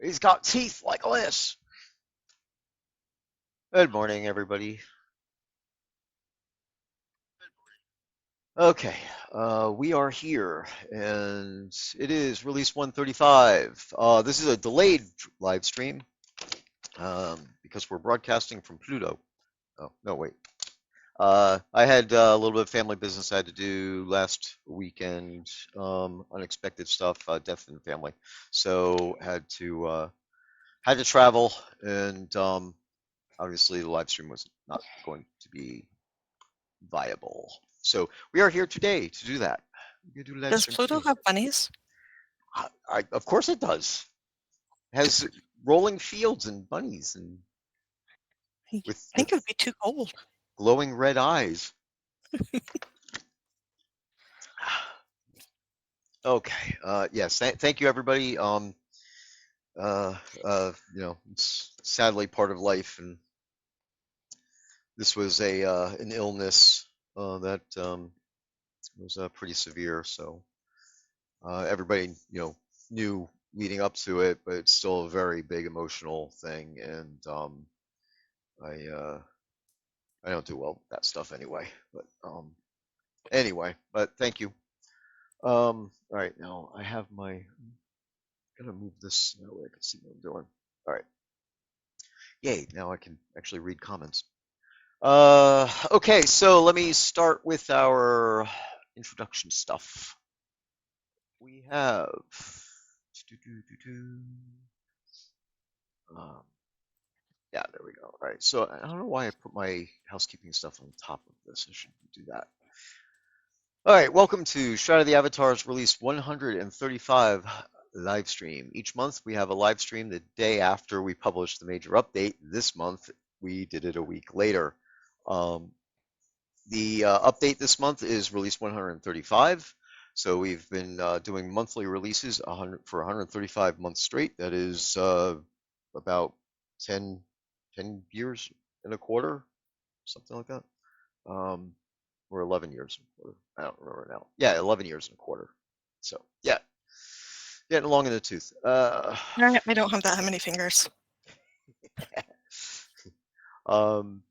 He's got teeth like this. Good morning, everybody. Okay, we are here, and it is release 135. This is a delayed live stream because we're broadcasting from Pluto. Oh, no, wait. I had a little bit of family business I had to do last weekend, unexpected stuff, death in the family. So had to travel, and obviously the live stream was not going to be viable. So we are here today to do that. We do live Does stream Pluto today. have bunnies? Of course it does. It has rolling fields and bunnies and I with think it would be too cold. glowing red eyes. Okay. Yes. Thank you, everybody. It's sadly part of life, and this was a an illness that was pretty severe. So everybody, knew leading up to it, but it's still a very big emotional thing, and I uh, I don't do well with that stuff anyway. But anyway, but thank you. All right, now I have my. I'm gonna move this that way I can see what I'm doing. All right, yay! Now I can actually read comments. Okay, so let me start with our introduction stuff. We have. Um, Yeah, there we go. All right. So I don't know why I put my housekeeping stuff on top of this. I shouldn't do that. All right. Welcome to Shroud of the Avatars release 135 live stream. Each month we have a live stream the day after we publish the major update. This month we did it a week later. Um, the update this month is release 135. So we've been doing monthly releases 100 for 135 months straight. That is about 10, 10 years and a quarter, something like that. Um, or 11 years and a quarter. I don't remember now. Yeah, 11 years and a quarter. So yeah, getting along in the tooth. I don't have that many fingers. um,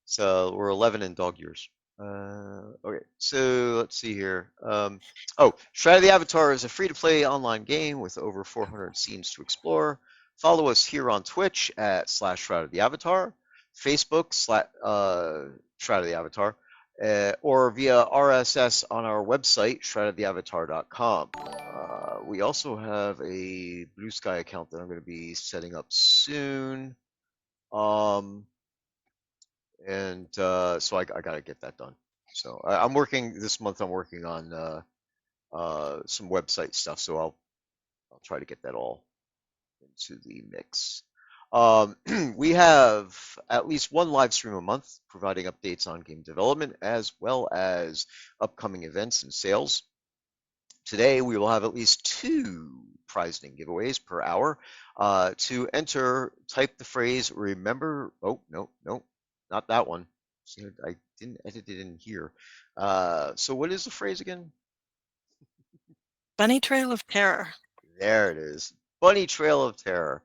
so we're 11 in dog years. Okay, so let's see here. Shroud of the Avatar is a free-to-play online game with over 400 scenes to explore. Follow us here on Twitch at /Shroud of the Avatar, Facebook Shroud of the Avatar, or via RSS on our website, shroudoftheavatar.com. We also have a Blue Sky account that I'm going to be setting up soon. Um, and so I got to get that done. So I'm working this month. I'm working on some website stuff. So I'll try to get that all into the mix. Um, we have at least one live stream a month providing updates on game development as well as upcoming events and sales. Today we will have at least two prize name giveaways per hour. To enter, type the phrase "remember." Oh no, not that one. See, I didn't edit it in here. So what is the phrase again? Bunny Trail of Terror. There it is. Bunny Trail of Terror.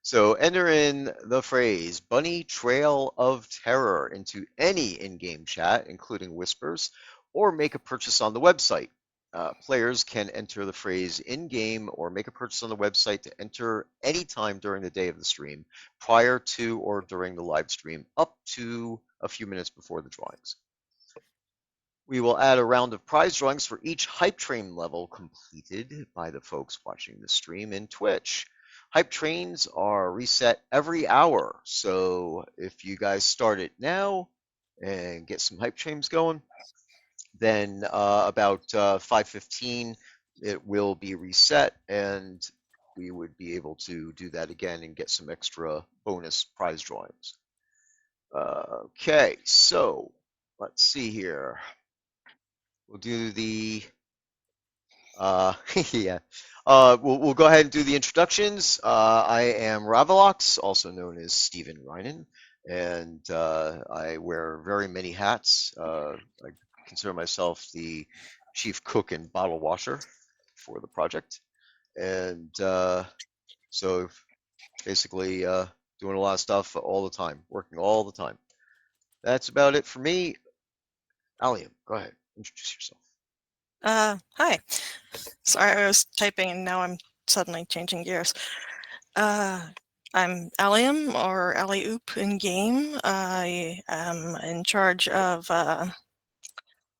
So enter in the phrase Bunny Trail of Terror into any in-game chat, including whispers, or make a purchase on the website. Players can enter the phrase in-game or make a purchase on the website to enter anytime during the day of the stream, prior to or during the live stream, up to a few minutes before the drawings. We will add a round of prize drawings for each hype train level completed by the folks watching the stream in Twitch. Hype trains are reset every hour, so if you guys start it now and get some hype trains going, then about 5:15 it will be reset, and we would be able to do that again and get some extra bonus prize drawings. Okay, so let's see here. We'll do the yeah. We'll go ahead and do the introductions. I am Ravalox, also known as Stephen Reinen, and I wear very many hats. I consider myself the chief cook and bottle washer for the project, and So basically, doing a lot of stuff all the time, working all the time. That's about it for me. Allium, go ahead, introduce yourself. Hi. Sorry, I was typing and now I'm suddenly changing gears. Uh, I'm Allium or Alley-oop in game. I am in charge of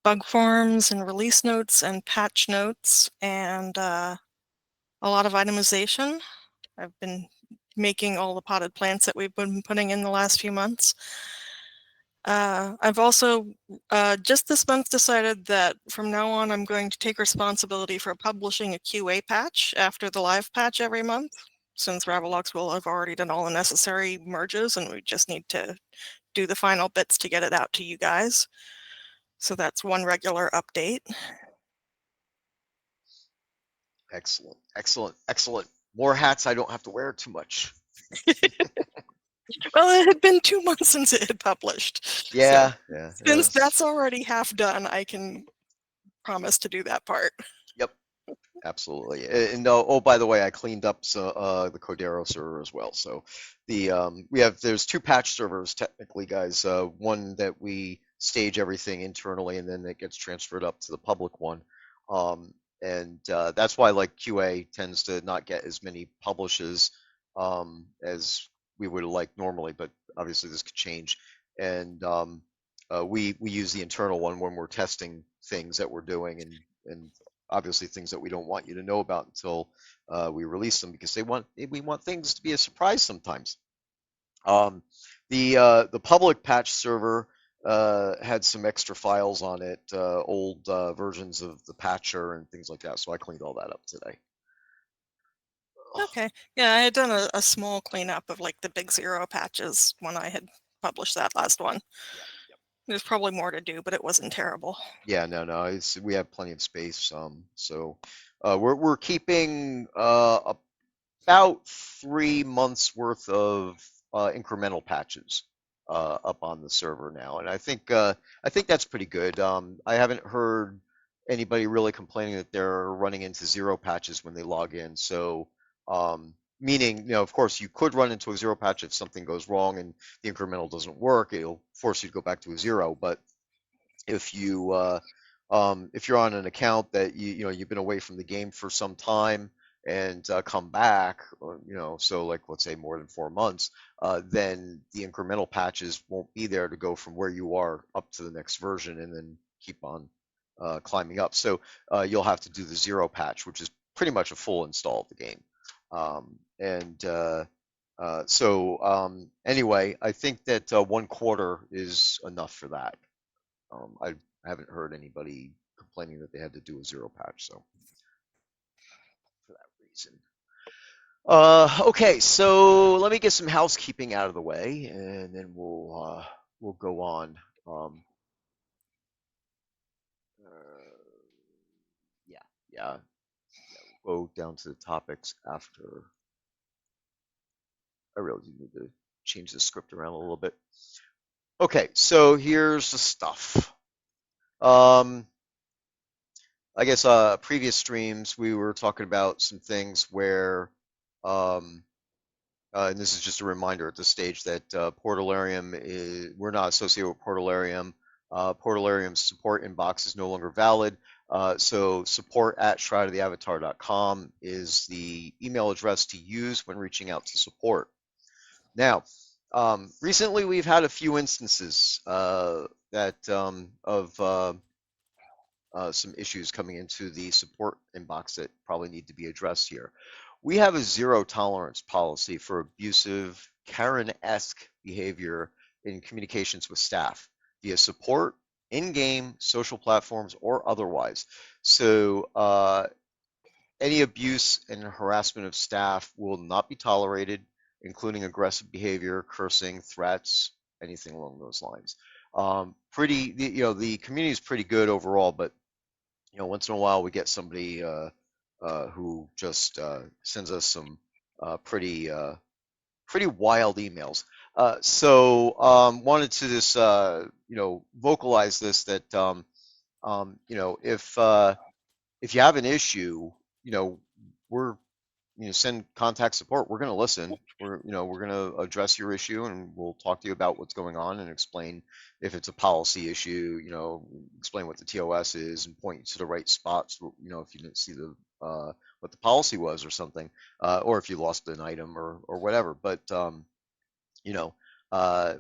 bug forms and release notes and patch notes and a lot of itemization. I've been making all the potted plants that we've been putting in the last few months. I've also just this month decided that from now on I'm going to take responsibility for publishing a QA patch after the live patch every month, since Ravalox will have already done all the necessary merges and we just need to do the final bits to get it out to you guys. So that's one regular update. Excellent, excellent, excellent. More hats I don't have to wear too much. Well, it had been 2 months since it had published. So Yeah, yeah, since yes. that's already half done, I can promise to do that part. Yep, absolutely. And oh, by the way, I cleaned up the Codero server as well. So there's two patch servers technically, guys. One that we stage everything internally, and then it gets transferred up to the public one. Um, and that's why like QA tends to not get as many publishes as we would like normally, but obviously this could change. And we use the internal one when we're testing things that we're doing and obviously things that we don't want you to know about until we release them because we want things to be a surprise sometimes. Um, the public patch server had some extra files on it, old versions of the patcher and things like that. So I cleaned all that up today. Ugh, Okay. Yeah, I had done a small cleanup of like the big zero patches when I had published that last one. yeah, There's probably more to do, but it wasn't terrible. yeah, no, we have plenty of space. So we're keeping about 3 months worth of incremental patches up on the server now, and I think that's pretty good. I haven't heard anybody really complaining that they're running into zero patches when they log in. So, meaning, of course, you could run into a zero patch if something goes wrong and the incremental doesn't work. It'll force you to go back to a zero. But if if you're on an account that you've been away from the game for some time and come back, or, so like let's say more than 4 months, then the incremental patches won't be there to go from where you are up to the next version and then keep on climbing up. So you'll have to do the zero patch, which is pretty much a full install of the game. And anyway, I think that 1 quarter is enough for that. I haven't heard anybody complaining that they had to do a zero patch, so for that reason. Okay, so let me get some housekeeping out of the way, and then we'll go on. Uh, yeah, yeah, yeah. We'll go down to the topics after. I really do need to change the script around a little bit. Okay, so here's the stuff. Um, I guess previous streams we were talking about some things where, um, and this is just a reminder at this stage that Portalarium is we're not associated with Portalarium. Portalarium's support inbox is no longer valid. So support at shroudoftheavatar.com is the email address to use when reaching out to support. Now, recently we've had a few instances that of some issues coming into the support inbox that probably need to be addressed here. We have a zero tolerance policy for abusive, Karen-esque behavior in communications with staff via support, in-game, social platforms, or otherwise. So any abuse and harassment of staff will not be tolerated, including aggressive behavior, cursing, threats, anything along those lines. The community is pretty good overall, but once in a while we get somebody who just sends us some pretty pretty wild emails. Wanted to just vocalize this that if you have an issue, we're send contact support. We're going to listen. We're going to address your issue, and we'll talk to you about what's going on and explain if it's a policy issue. Explain what the TOS is and point you to the right spots. If you didn't see the what the policy was or something, or if you lost an item or whatever. But you know,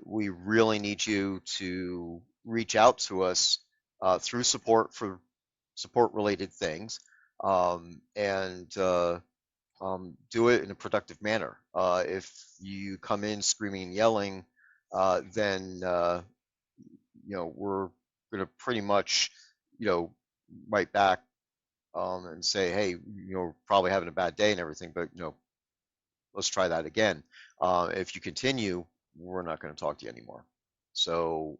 we really need you to reach out to us through support for support related things, and do it in a productive manner. If you come in screaming and yelling, then we're going to pretty much you know write back and say, hey, probably having a bad day and everything, but let's try that again. If you continue, we're not going to talk to you anymore. So,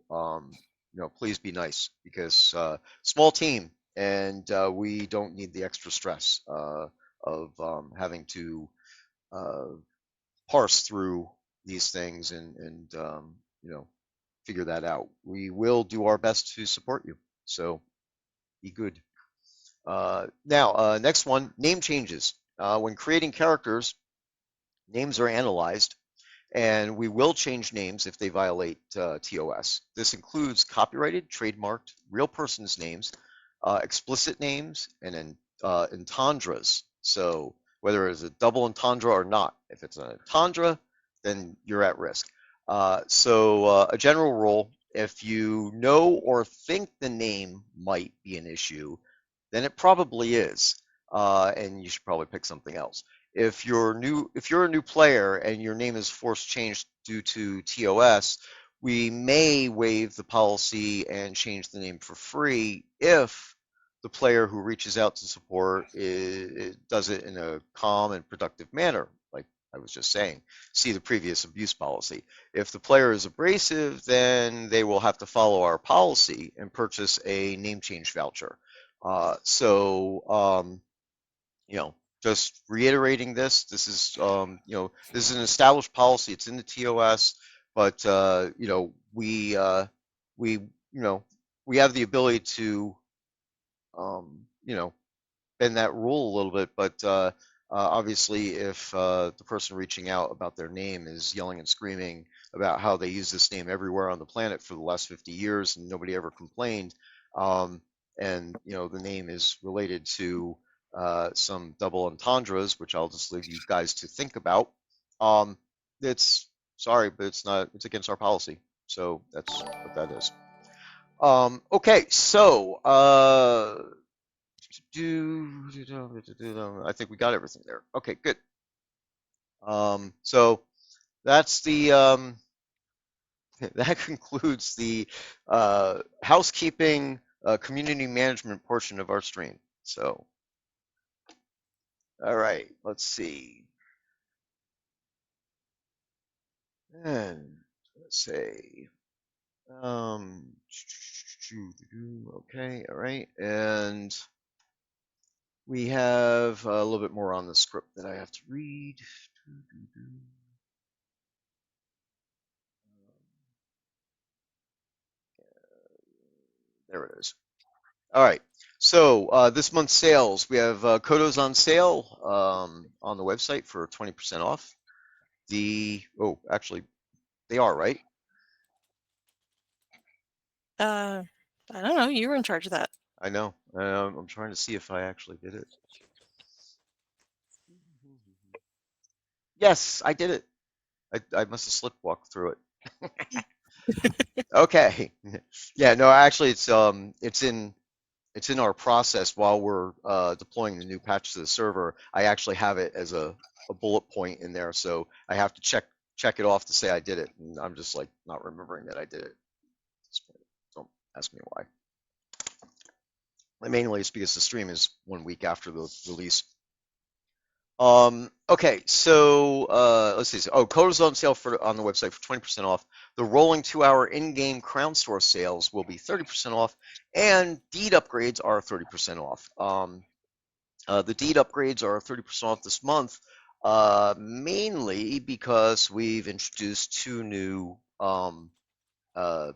please be nice because small team, and we don't need the extra stress of having to uh, parse through these things and figure that out. We will do our best to support you. So be good. Now, next one, name changes. When creating characters, names are analyzed and we will change names if they violate TOS. This includes copyrighted, trademarked, real persons' names, explicit names, and then entendres. So whether it's a double entendre or not, if it's an entendre, then you're at risk. So a general rule, if you know or think the name might be an issue, then it probably is, and you should probably pick something else. If you're a new player and your name is forced changed due to TOS, we may waive the policy and change the name for free if the player who reaches out to support does it in a calm and productive manner, like I was just saying. See the previous abuse policy. If the player is abrasive, then they will have to follow our policy and purchase a name change voucher. Just reiterating this, this is an established policy. It's in the TOS, but we have the ability to, you know, bend that rule a little bit, but obviously, if the person reaching out about their name is yelling and screaming about how they use this name everywhere on the planet for the last 50 years and nobody ever complained, and the name is related to some double entendres, which I'll just leave you guys to think about. Um, it's sorry, but it's not. It's against our policy, so that's what that is. Okay, so I think we got everything there. Okay, good. So that's the that concludes the housekeeping community management portion of our stream. So, all right, let's see. And let's say, um, okay, all right, and we have a little bit more on the script that I have to read. There it is. All right. So this month's sales, we have Kodos on sale on the website for 20% off. Actually, they are, right? I don't know. You were in charge of that. I know. I'm trying to see if I actually did it. Yes, I did it. I must have slipwalked through it. Okay. Yeah, no, actually it's in our process while we're deploying the new patch to the server. I actually have it as a bullet point in there, so I have to check it off to say I did it, and I'm just like not remembering that I did it. Don't ask me why. Mainly it's because the stream is 1 week after the release. Okay, so let's see. Code is on sale on the website for 20% off. The rolling 2-hour in-game Crown Store sales will be 30% off, and deed upgrades are 30% off. The deed upgrades are 30% off this month, mainly because we've introduced 2 new uh,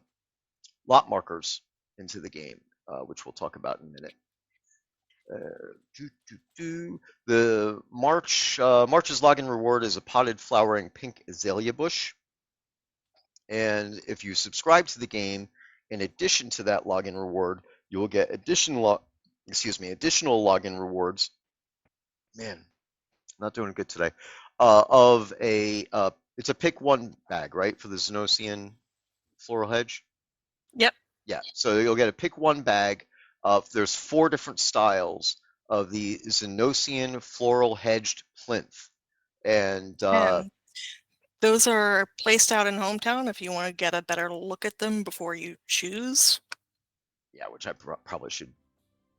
lot markers into the game, which we'll talk about in a minute. The March's login reward is a potted flowering pink azalea bush, and if you subscribe to the game, in addition to that login reward, you will get additional login rewards. Man, not doing good today. Of a It's a pick one bag, right, for the Xenosian floral hedge. Yep. Yeah, so you'll get a pick one bag. There's four different styles of the Xenosian floral hedged plinth, and And those are placed out in hometown if you want to get a better look at them before you choose. yeah, which I probably should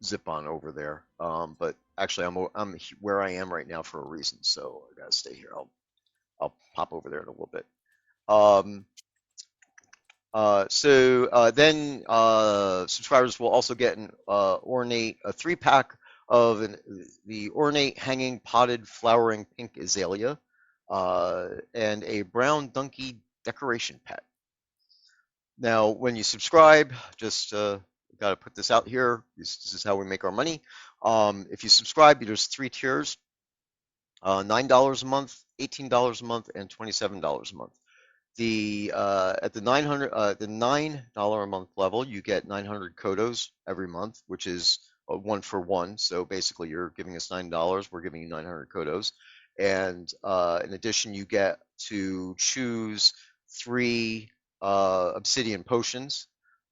zip on over there. But actually, I'm where I am right now for a reason, so I gotta stay here. I'll pop over there in a little bit. Um, then subscribers will also get an ornate a 3-pack of the ornate hanging potted flowering pink azalea and a brown donkey decoration pet. Now, when you subscribe, just got to put this out here. This is how we make our money. If you subscribe, there's 3 tiers: $9 a month, $18 a month, and $27 a month. At the $9 a month level, you get 900 kodos every month, which is a 1 for 1. So basically, you're giving us $9, we're giving you 900 kodos, and in addition, you get to choose 3 obsidian potions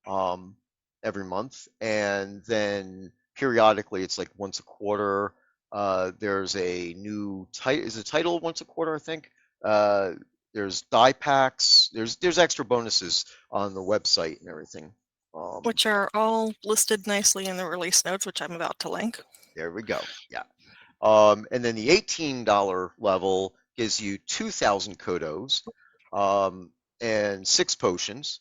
um, every month, and then periodically, it's like once a quarter. There's a new title. Is a title once a quarter, I think. Uh, there's die packs. There's extra bonuses on the website and everything. Um, Which are all listed nicely in the release notes, which I'm about to link. there we go. Yeah. And then the $18 level gives you 2,000 kodos and 6 potions,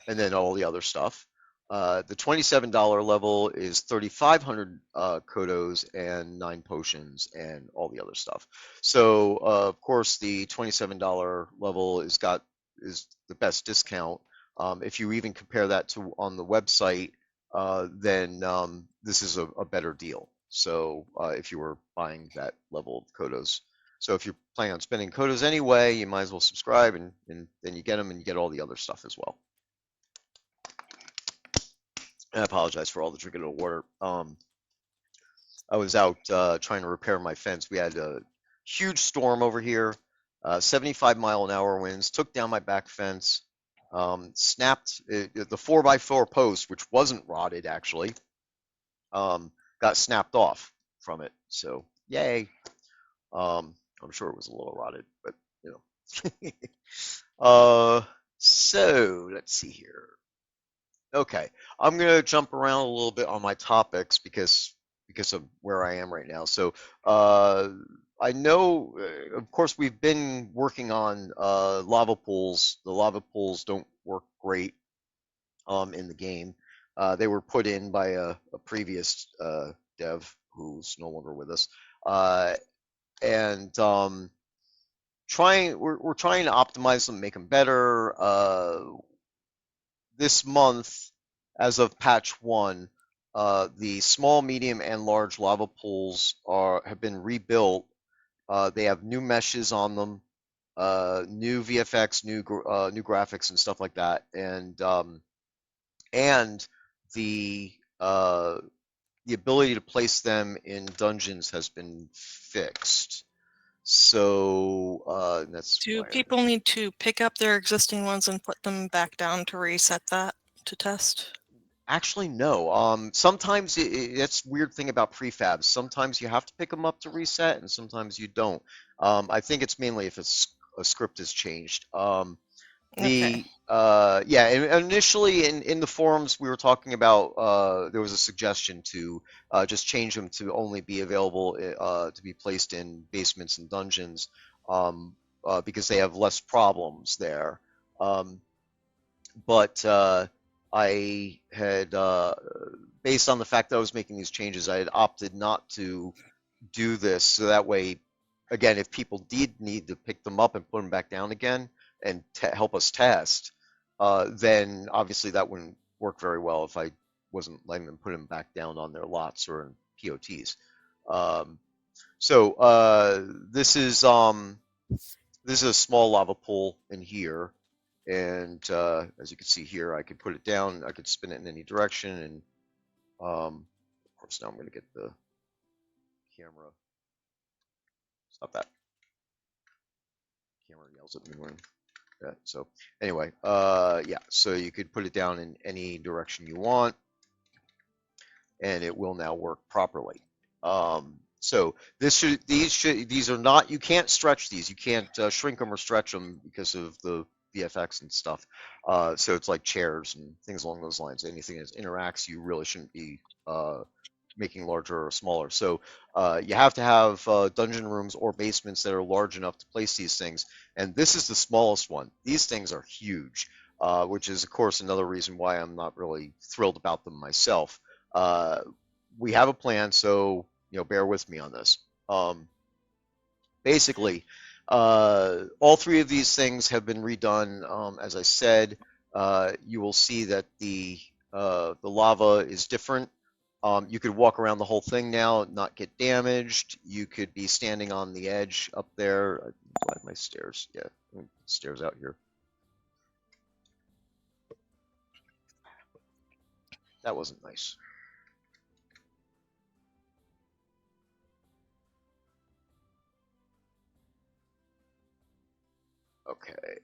and then all the other stuff. The $27 level is 3,500 kodos and 9 potions and all the other stuff. So of course the $27 level is the best discount. If you even compare that to on the website, then this is a better deal. So if you were buying that level of kodos. So if you're planning on spending kodos anyway, you might as well subscribe, and then you get them and you get all the other stuff as well. I apologize for all the drinking of water. I was out trying to repair my fence. We had a huge storm over here, 75-mile-an-hour winds, took down my back fence, snapped the 4x4 post, which wasn't rotted actually, got snapped off from it. So yay. I'm sure it was a little rotted, but you know. So let's see here. Okay, I'm gonna jump around a little bit on my topics because of where I am right now. So uh, I know, of course, we've been working on lava pools. The lava pools don't work great in the game. They were put in by a previous dev who's no longer with us, and we're trying to optimize them, make them better. This month, as of patch 1, the small, medium, and large lava pools have been rebuilt. They have new meshes on them, new VFX, new graphics, and stuff like that, and the uh, the ability to place them in dungeons has been fixed. So that's Do why. people need to pick up their existing ones and put them back down to reset that to test? Actually, no. Sometimes that's weird thing about prefabs. Sometimes you have to pick them up to reset, and sometimes you don't. I think it's mainly if a script has changed. Okay. Yeah, and initially in the forums we were talking about there was a suggestion to just change them to only be available to be placed in basements and dungeons because they have less problems there. Um, but I had, based on the fact that I was making these changes, I had opted not to do this. So that way, again, if people did need to pick them up and put them back down again and help us test, then obviously that wouldn't work very well if I wasn't letting them put them back down on their lots or in POTs. Um, so this is a small lava pool in here, and as you can see here, I could put it down, I could spin it in any direction, and of course now I'm going to get the camera. Stop that. Camera yells at me when. Yeah, so anyway, yeah, so you could put it down in any direction you want, and it will now work properly. So these are not, you can't stretch these, you can't shrink them or stretch them because of the VFX and stuff. So it's like chairs and things along those lines. Anything that interacts, you really shouldn't be making larger or smaller. So you have to have dungeon rooms or basements that are large enough to place these things. And this is the smallest one. These things are huge, which is, of course, another reason why I'm not really thrilled about them myself. Uh, we have a plan, so bear with me on this. Basically, all three of these things have been redone. As I said, you will see that the lava is different. You could walk around the whole thing now, not get damaged. You could be standing on the edge up there. I have my stairs. Yeah, stairs out here. That wasn't nice. Okay.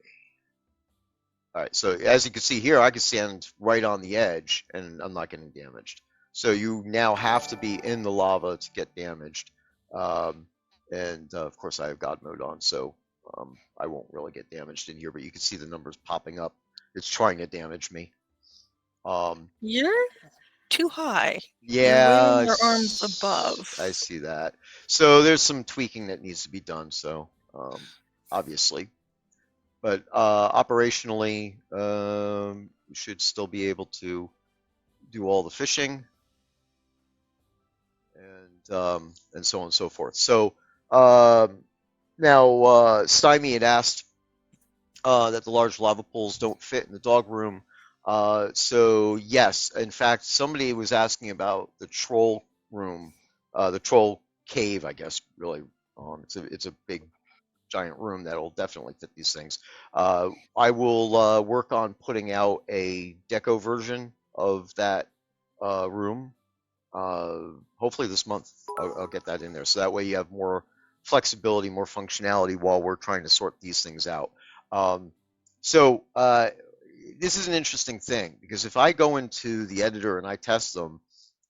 All right, so as you can see here, I can stand right on the edge and I'm not getting damaged. So you now have to be in the lava to get damaged. Um, and of course I have God mode on, so I won't really get damaged in here, but you can see the numbers popping up. It's trying to damage me. Um, You're too high. You're way yeah, in your arms above. I see that. So there's some tweaking that needs to be done, so obviously. But operationally, you should still be able to do all the fishing and so on and so forth. So now Stymie had asked that the large lava pools don't fit in the dog room. So yes, in fact, somebody was asking about the troll room, the troll cave, I guess. Really, it's a big giant room that'll definitely fit these things. I will work on putting out a deco version of that room. Hopefully this month I'll get that in there, so that way you have more flexibility, more functionality while we're trying to sort these things out. Um, so this is an interesting thing because if I go into the editor and I test them,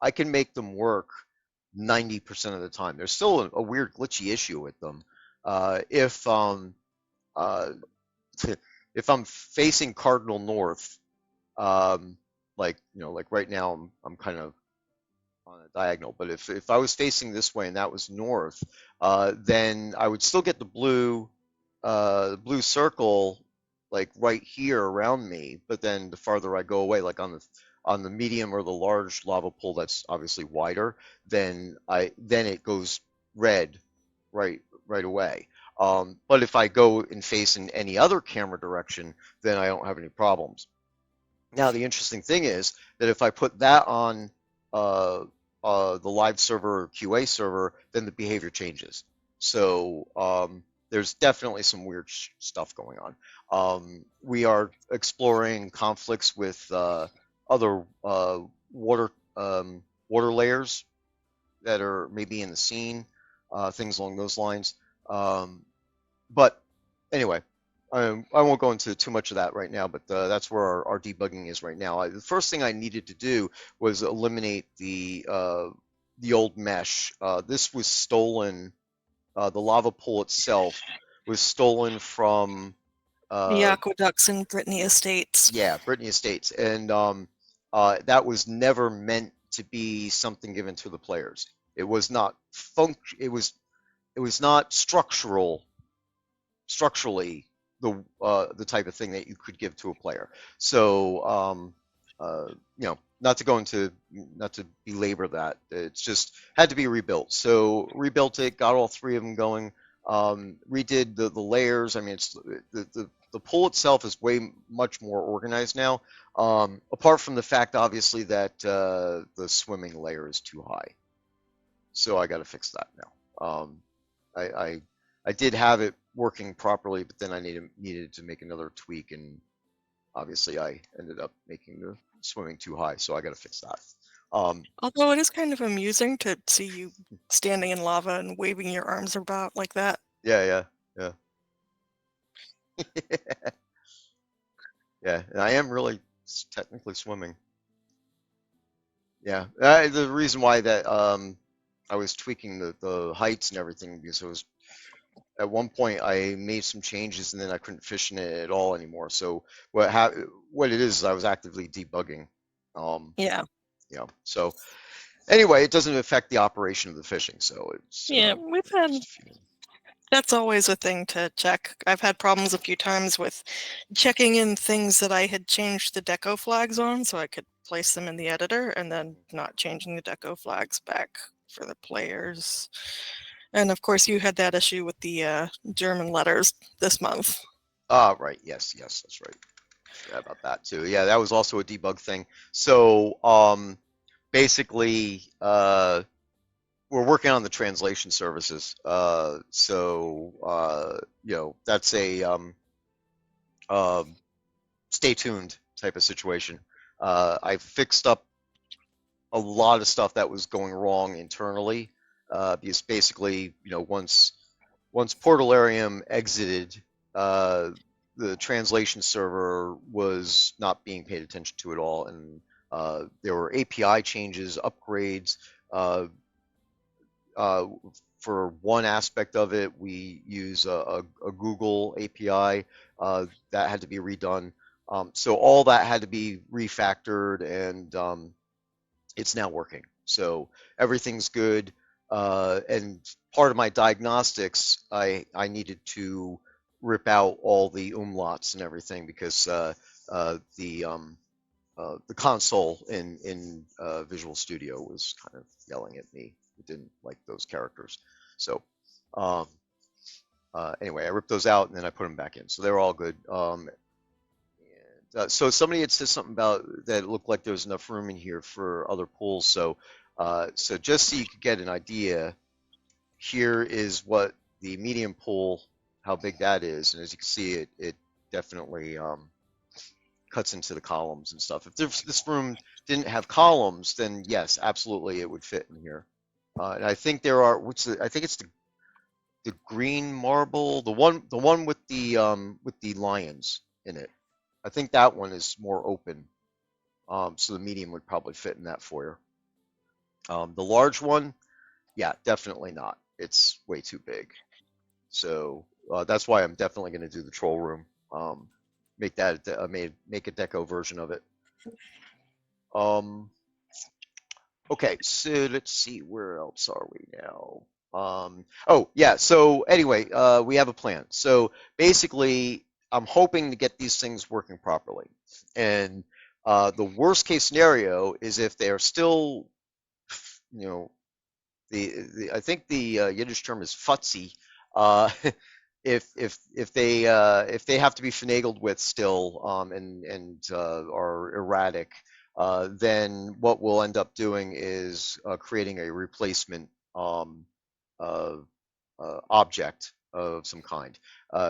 I can make them work 90% of the time. There's still a weird glitchy issue with them. If uh, if I'm facing cardinal north, um, like right now I'm kind of on a diagonal, but if I was facing this way and that was north, then I would still get the blue circle like right here around me. But then the farther I go away, like on the medium or the large lava pool that's obviously wider, then it goes red right away. But if I go and face in any other camera direction, then I don't have any problems. Now, the interesting thing is that if I put that on uh, the live server or QA server, then the behavior changes. So there's definitely some weird stuff going on. We are exploring conflicts with other water water layers that are maybe in the scene, things along those lines. Um, but anyway, I won't go into too much of that right now, but that's where our debugging is right now. The first thing I needed to do was eliminate the old mesh. This was stolen. The lava pool itself was stolen from The uh, aqueducts in Brittany Estates. yeah, Brittany Estates, and that was never meant to be something given to the players. It was not it was not structurally the type of thing that you could give to a player. So not to belabor that. It's just had to be rebuilt. So rebuilt it, got all three of them going. Redid the layers. I mean, it's the pool itself is way much more organized now. Apart from the fact, obviously, that the swimming layer is too high. So I got to fix that now. I, I I did have it working properly, but then I needed to make another tweak, and obviously I ended up making the swimming too high, so I got to fix that. Although it is kind of amusing to see you standing in lava and waving your arms about like that. Yeah, yeah, yeah, yeah. And I am really technically swimming. Yeah, the reason why that I was tweaking the heights and everything because it was at one point I made some changes and then I couldn't fish in it at all anymore. So what it is I was actively debugging. Um, Yeah. so anyway, it doesn't affect the operation of the fishing. So it's Yeah, we've had just a few. that's always a thing to check. I've had problems a few times with checking in things that I had changed the deco flags on so I could place them in the editor and then not changing the deco flags back for the players. And of course, you had that issue with the German letters this month. Ah, right. Yes, yes, that's right. Forgot about that too. Yeah, that was also a debug thing. So basically, we're working on the translation services. That's a uh, stay tuned type of situation. I fixed up a lot of stuff that was going wrong internally because basically, once Portalarium exited, uh, the translation server was not being paid attention to at all, and there were API changes, upgrades. Uh, uh, for one aspect of it, we use a Google API that had to be redone. So all that had to be refactored, and it's now working. So everything's good. And part of my diagnostics, I needed to rip out all the umlauts and everything because uh, the um, the console in Visual Studio was kind of yelling at me. It didn't like those characters. So um, anyway, I ripped those out and then I put them back in. So they're all good. So somebody had said something about that it looked like there was enough room in here for other pools. So just so you could get an idea, here is what the medium pool, how big that is, and as you can see, it definitely cuts into the columns and stuff. If this room didn't have columns, then yes, absolutely, it would fit in here. And I think there are I think it's the green marble, the one with the lions in it. I think that one is more open. So the medium would probably fit in that foyer. The large one, yeah, definitely not. It's way too big. So that's why I'm definitely going to do the troll room. Make a deco version of it. Um, okay, so let's see, where else are we now? Oh yeah. So anyway, we have a plan. So basically, I'm hoping to get these things working properly. And the worst case scenario is if they are still, you know, the I think the Yiddish term is futzy. Uh, if they have to be finagled with still and are erratic, then what we'll end up doing is creating a replacement uh, object of some kind.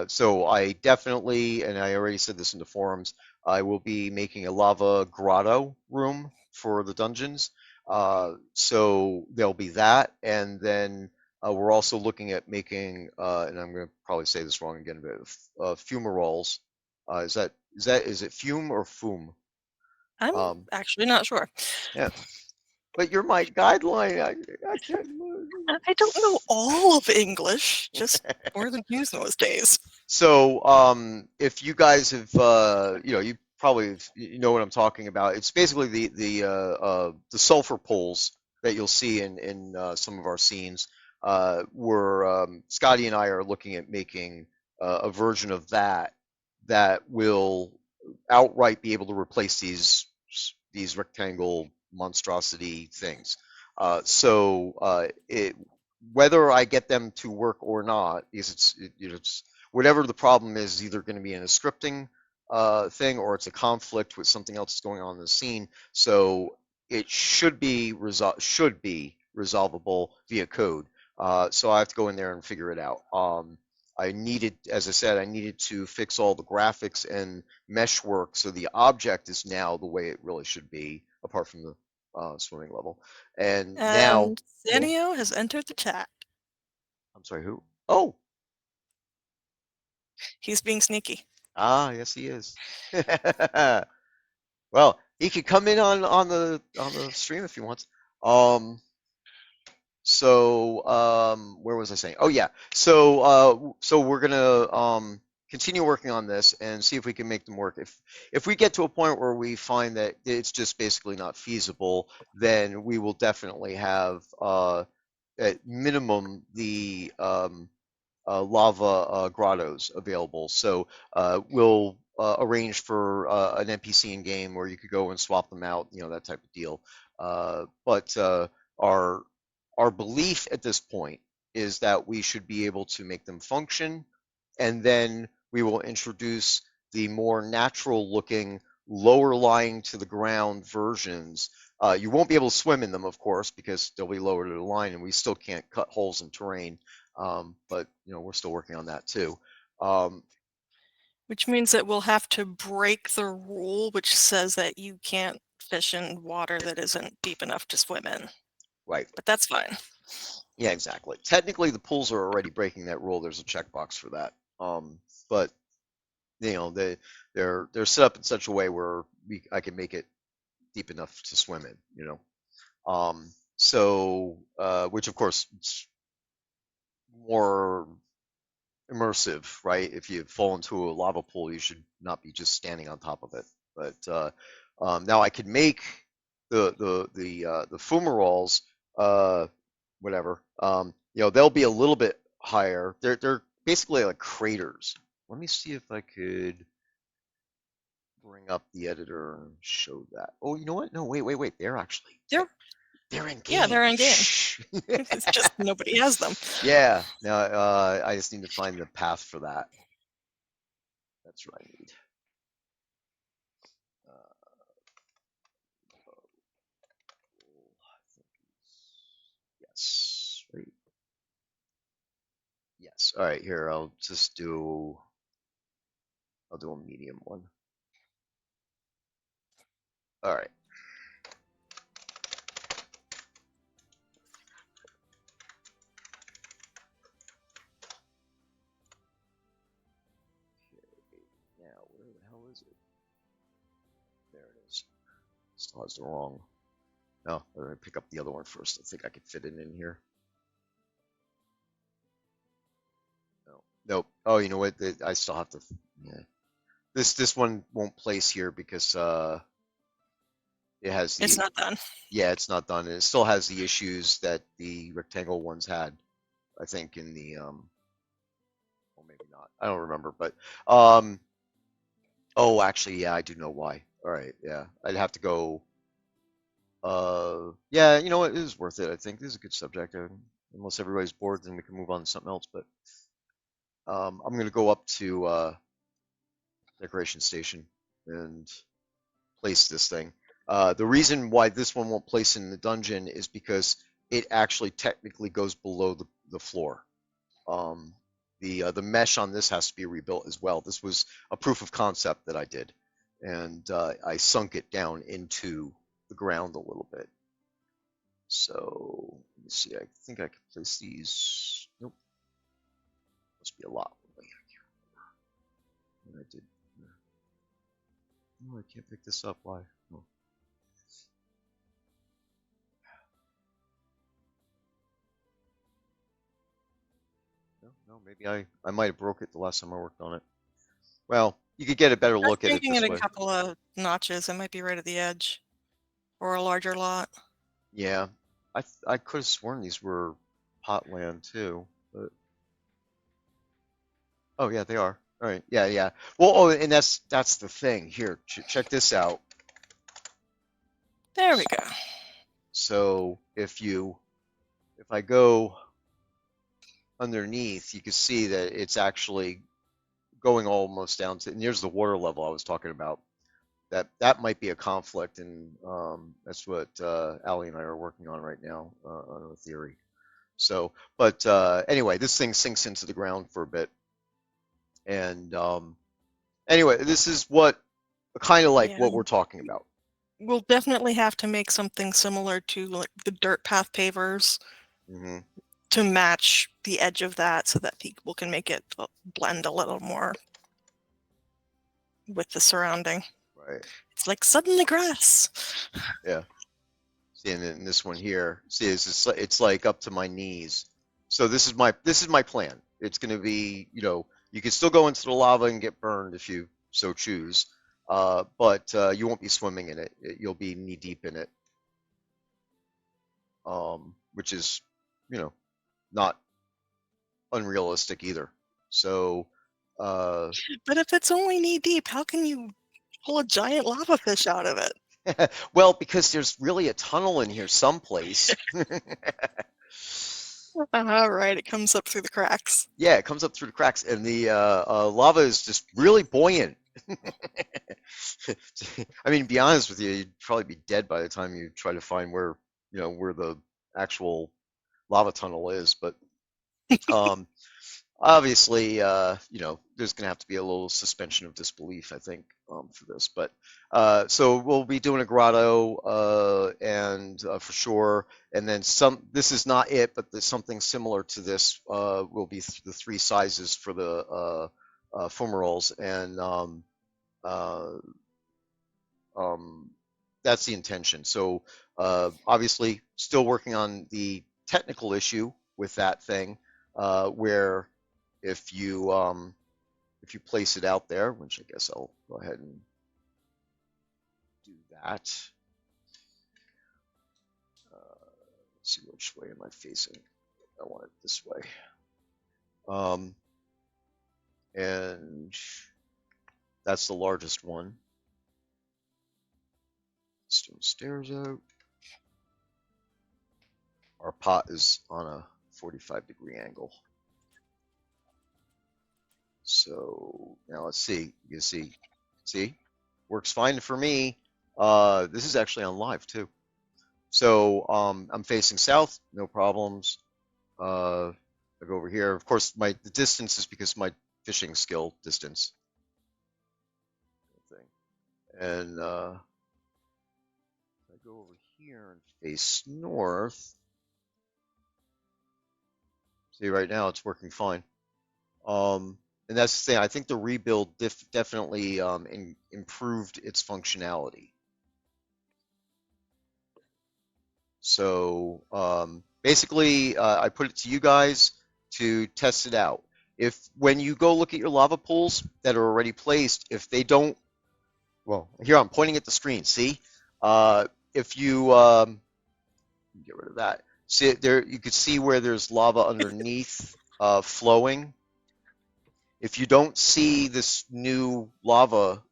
So I definitely, and I already said this in the forums, I will be making a lava grotto room for the dungeons. So there'll be that, and then we're also looking at making, and I'm going to probably say this wrong again, but fumaroles. Is it fume or fum? I'm Um, actually not sure. yeah, but you're my guideline. I can't. I don't know all of English, just more than news those days. So, if you guys have, you probably you know what I'm talking about. It's basically the sulfur pools that you'll see in some of our scenes. Where Scotty and I are looking at making a version of that that will outright be able to replace these rectangle monstrosity things. Whether I get them to work or not, because it's whatever the problem is either going to be in a scripting thing or it's a conflict with something else that's going on in the scene. So it should be resolvable via code. So I have to go in there and figure it out. I needed, as I said, I needed to fix all the graphics and mesh work so the object is now the way it really should be, apart from the swimming level. And now, And yeah, Sannio has entered the chat. I'm sorry, who? Oh, He's being sneaky. yes, he is. Well, he could come in on the stream if he wants. Um, where was I saying? Oh yeah. So we're gonna continue working on this and see if we can make them work. If we get to a point where we find that it's just basically not feasible, then we will definitely have at minimum the lava grottos available. So we'll arrange for an NPC in game where you could go and swap them out, that type of deal. But our our belief at this point is that we should be able to make them function, and then we will introduce the more natural looking, lower lying to the ground versions. You won't be able to swim in them, of course, because they'll be lower to the line, and we still can't cut holes in terrain. But we're still working on that too. Um, Which means that we'll have to break the rule which says that you can't fish in water that isn't deep enough to swim in. right. But that's fine. Yeah, exactly. Technically, the pools are already breaking that rule. There's a checkbox for that. But they're set up in such a way where I can make it deep enough to swim in. Which of course it's more immersive, right? If you fall into a lava pool, you should not be just standing on top of it. But now I could make the fumaroles, uh, whatever. They'll be a little bit higher. They're basically like craters. Let me see if I could bring up the editor and show that. Oh, you know what? No, wait. They're actually They're they're in yeah, game. they're in game. Shh. It's just nobody has them. Yeah. Now I just need to find the path for that. That's what I need. Uh, yes. Right. Yes. All right. Here, I'll do a medium one. All right. Now, where the hell is it? There it is. Still has the wrong. No, I'm gonna pick up the other one first. I think I could fit it in here. No. Nope. Oh, you know what? I still have to. Yeah. This one won't place here because it has It's the. not done. Yeah, it's not done, and it still has the issues that the rectangle ones had. I think in the well, maybe not. I don't remember, but um. Oh, actually, yeah, I do know why. All right, yeah, I'd have to go. Yeah, you know what? It is worth it. I think this is a good subject. Unless everybody's bored, then we can move on to something else. But I'm gonna go up to decoration station and place this thing. The reason why this one won't place in the dungeon is because it actually technically goes below the floor. Um, the mesh on this has to be rebuilt as well. This was a proof of concept that I did, and I sunk it down into the ground a little bit. So let me see. I think I can place these. Nope, must be a lot. I did. No, I can't pick this up. Why? Oh. No, maybe I might have broke it the last time I worked on it. Well, you could get a better Try look at it changing it this a way. couple of notches. It might be right at the edge or a larger lot. Yeah, I could have sworn these were Potland too, but oh yeah, they are. All right, yeah. Well, oh, and that's the thing. Here, check this out. There we go. So if I go underneath, you can see that it's actually going almost down to, and here's the water level I was talking about. that might be a conflict, and that's what Ali and I are working on right now on a theory. So, but anyway, this thing sinks into the ground for a bit, and anyway, this is what kind of like Yeah. what we're talking about. We'll definitely have to make something similar to like the dirt path pavers Hmm. to match the edge of that so that people can make it blend a little more with the surrounding. Right. It's like suddenly grass. Yeah. See, and then this one here, see, it's like up to my knees. So this is my plan. It's going to be, you can still go into the lava and get burned if you so choose, but you won't be swimming in it. You'll be knee deep in it, which is, you know, not unrealistic either. So, uh, But if it's only knee deep, how can you pull a giant lava fish out of it? well, because there's really a tunnel in here someplace. Right, it comes up through the cracks. Yeah, it comes up through the cracks, and the lava is just really buoyant. I mean, to be honest with you, you'd probably be dead by the time you try to find where the actual lava tunnel is. But um, obviously, there's going to have to be a little suspension of disbelief, I think, for this. But so we'll be doing a grotto, and for sure, and then some. This is not it, but there's something similar to this. Will be the three sizes for the fumaroles, and uh, um, that's the intention. So obviously, still working on the technical issue with that thing, where if you if you place it out there, which I guess I'll go ahead and do that. Let's see, which way am I facing? I want it this way. Um, and that's the largest one. Let's do stairs out. Our pot is on a 45-degree angle. So now let's see. You can see, works fine for me. This is actually on live too. So I'm facing south, no problems. I go over here. Of course, the distance is because my fishing skill distance thing. And I go over here and face north. See, right now it's working fine. Um, and that's the thing. I think the rebuild definitely improved its functionality. So basically, I put it to you guys to test it out. If when you go look at your lava pools that are already placed, if they don't, well, here I'm pointing at the screen. See, if you get rid of that, see there, you could see where there's lava underneath flowing. If you don't see this new lava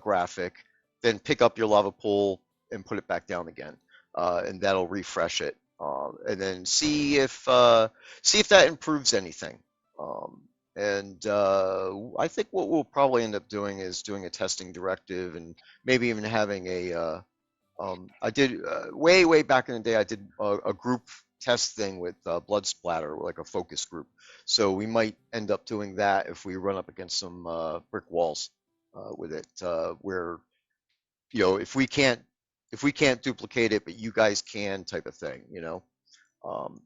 graphic, then pick up your lava pool and put it back down again, and that'll refresh it. And then see if that improves anything. Um, and I think what we'll probably end up doing is doing a testing directive and maybe even having I did way back in the day. I did a group test thing with blood splatter, like a focus group. So we might end up doing that if we run up against some brick walls with it, where if we can't duplicate it, but you guys can, type of thing.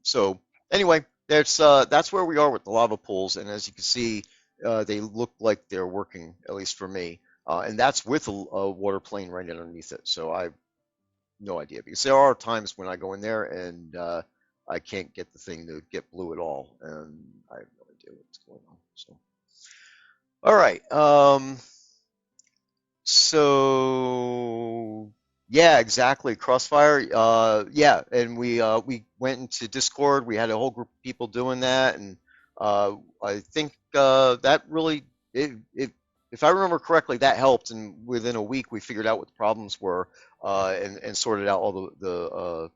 So anyway, that's where we are with the lava pools, and as you can see, they look like they're working, at least for me. And that's with a water plane right underneath it. So I no idea, because there are times when I go in there and I can't get the thing to get blue at all, and I have no idea what's going on. So, all right. So yeah, exactly. Crossfire. Yeah, and we went into Discord. We had a whole group of people doing that, and I think that really it if I remember correctly, that helped. And within a week, we figured out what the problems were, and sorted out all the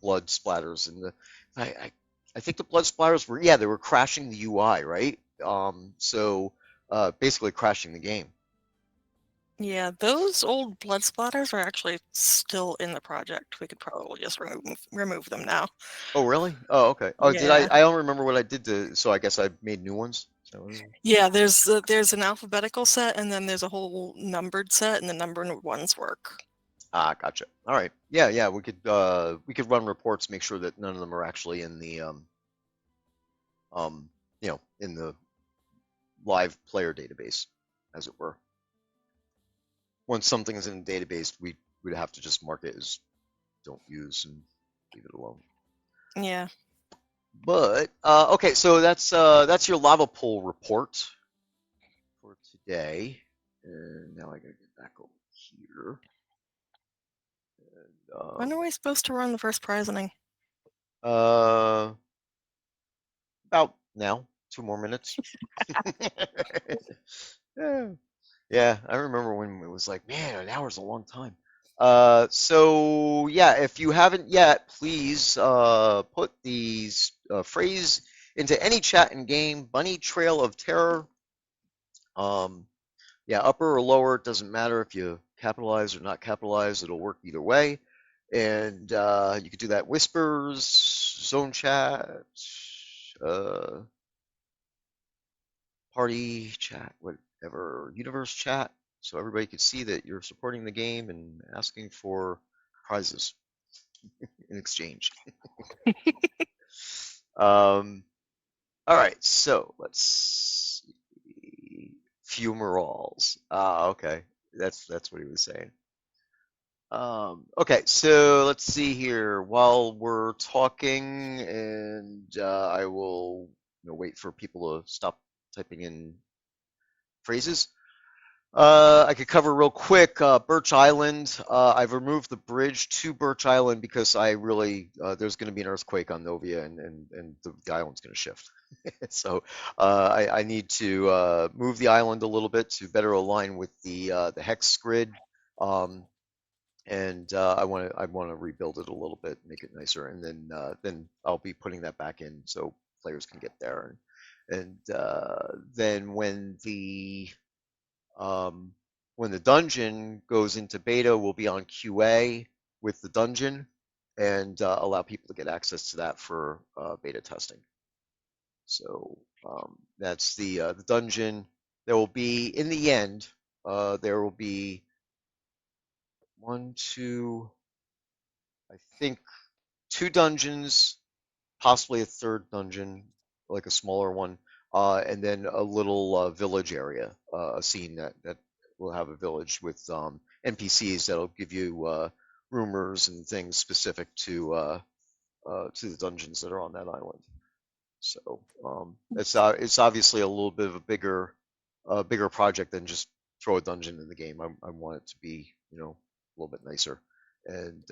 blood splatters and I, I I think the blood splatters were, yeah, they were crashing the UI, right? So basically crashing the game. Yeah, those old blood splatters are actually still in the project. We could probably just remove them now. Oh, really? Oh, okay. Oh, did I? Yeah. I don't remember what I did to. So I guess I made new ones. So, Yeah, there's an alphabetical set and then there's a whole numbered set, and the numbered ones work. ah, gotcha. All right. Yeah, yeah. We could run reports, make sure that none of them are actually in the um in the live player database, as it were. Once something's in the database, we would have to just mark it as don't use and leave it alone. Yeah. But okay, so that's your lava pool report for today. And now I gotta get back over here. And, When are we supposed to run the first prisoning? uh, about now, 2 more minutes. Yeah. Yeah, I remember when it was like, man, an hour's a long time. So yeah, if you haven't yet, please put these phrase into any chat in game. Bunny Trail of Terror. Um, yeah, upper or lower, it doesn't matter if you capitalize or not capitalize. It'll work either way. And you could do that whispers, zone chat, uh, party chat, whatever, universe chat, so everybody could see that you're supporting the game and asking for prizes in exchange. Um, all right, so let's see. Fumaroles. Ah, okay, that's what he was saying. Okay, so let's see here. While we're talking, and I will wait for people to stop typing in phrases. I could cover real quick. Birch Island. I've removed the bridge to Birch Island because I really there's going to be an earthquake on Novia, and the island's going to shift. So I need to move the island a little bit to better align with the hex grid. Um, and I want to rebuild it a little bit, make it nicer, and then I'll be putting that back in so players can get there. And then um, when the dungeon goes into beta, we'll be on QA with the dungeon and allow people to get access to that for beta testing. So that's the dungeon. There will be in the end. There will be one, two, I think two dungeons, possibly a third dungeon, like a smaller one, and then a little village area, a scene that will have a village with NPCs that'll give you rumors and things specific to the dungeons that are on that island. So it's obviously a little bit of a bigger project than just throw a dungeon in the game. I want it to be a little bit nicer. And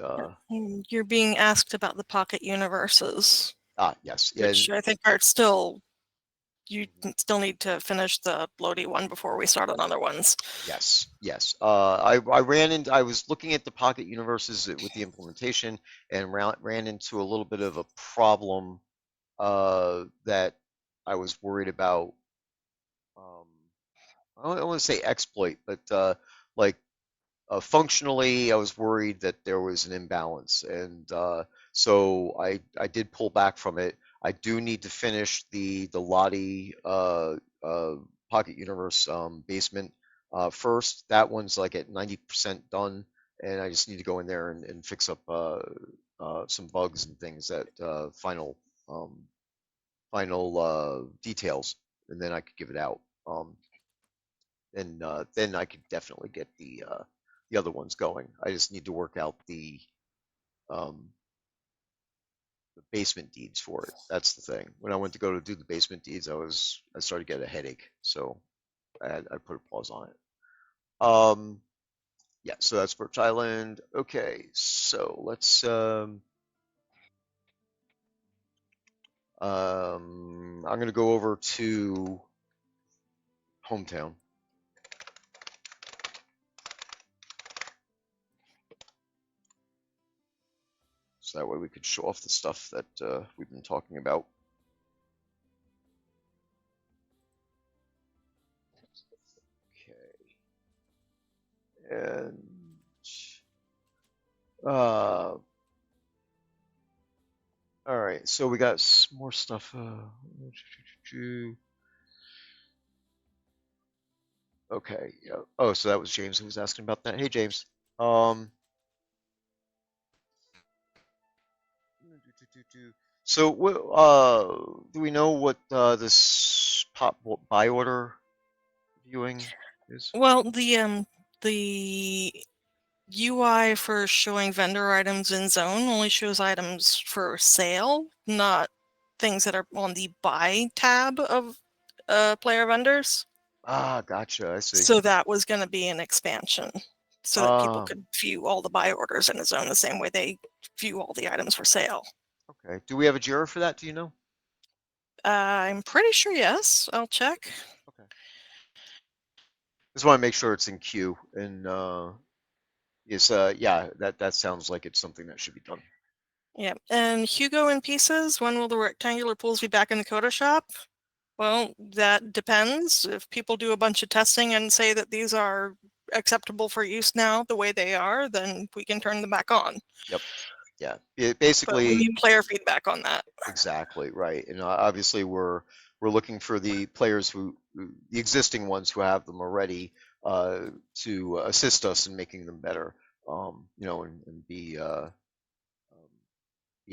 You're being asked about the pocket universes, yes, yeah. which I think are still, you Mhm. still need to finish the bloaty one before we start on other ones. Yes, yes. I was looking at the Pocket universes with the implementation and ran into a little bit of a problem that I was worried about. Um, I don't want to say exploit, but like functionally, I was worried that there was an imbalance, and so I did pull back from it. I do need to finish the Lottie Pocket Universe basement first. That one's like at 90% done, and I just need to go in there and fix up some bugs and things that um, final details, and then I could give it out. And then I could definitely get the other ones going. I just need to work out um, the basement deeds for it. That's the thing. When I went to go to do the basement deeds, I started to get a headache, so I put a pause on it. Yeah, so that's Birch Island. Okay, so let's I'm gonna go over to hometown, so that way we could show off the stuff that we've been talking about. Okay. And uh, all right, so we got more stuff. Okay, yeah. Oh, so that was James who was asking about that. Hey, James. Um, so do we know what this pop buy order viewing is? Well, the UI for showing vendor items in zone only shows items for sale, not things that are on the buy tab of player vendors. Ah, gotcha. I see. So that was going to be an expansion so that people Ah, could view all the buy orders in a zone the same way they view all the items for sale. okay. Do we have a Jira for that? Do you know? I'm pretty sure yes. I'll check. Okay. Just want to make sure it's in queue and yes, yeah, that sounds like it's something that should be done. Yeah. And Hugo in pieces, when will the rectangular pools be back in the Coda shop? Well, that depends. If people do a bunch of testing and say that these are acceptable for use now the way they are, then we can turn them back on. Yep. Yeah. But we Basically, need player feedback on that. exactly right. And obviously, we're looking for the players the existing ones who have them already, to assist us in making them better. And be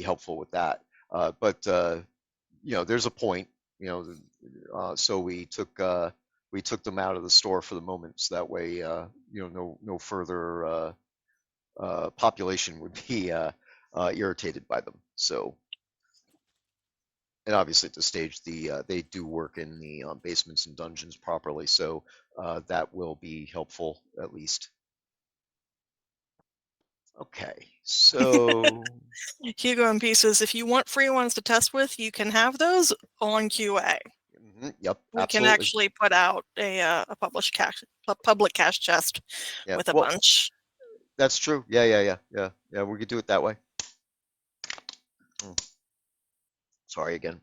helpful with that. But there's a point. You know, so we took them out of the store for the moment, so that way, no further population would be irritated by them. So, and obviously at this stage, they do work in the basements and dungeons properly, so that will be helpful at least. Okay, so Hugo in pieces, if you want free ones to test with, you can have those on QA. yep, We can absolutely, actually put out a public cache chest yeah. with a Well, bunch. that's true. Yeah. We could do it that way. Mm, sorry again.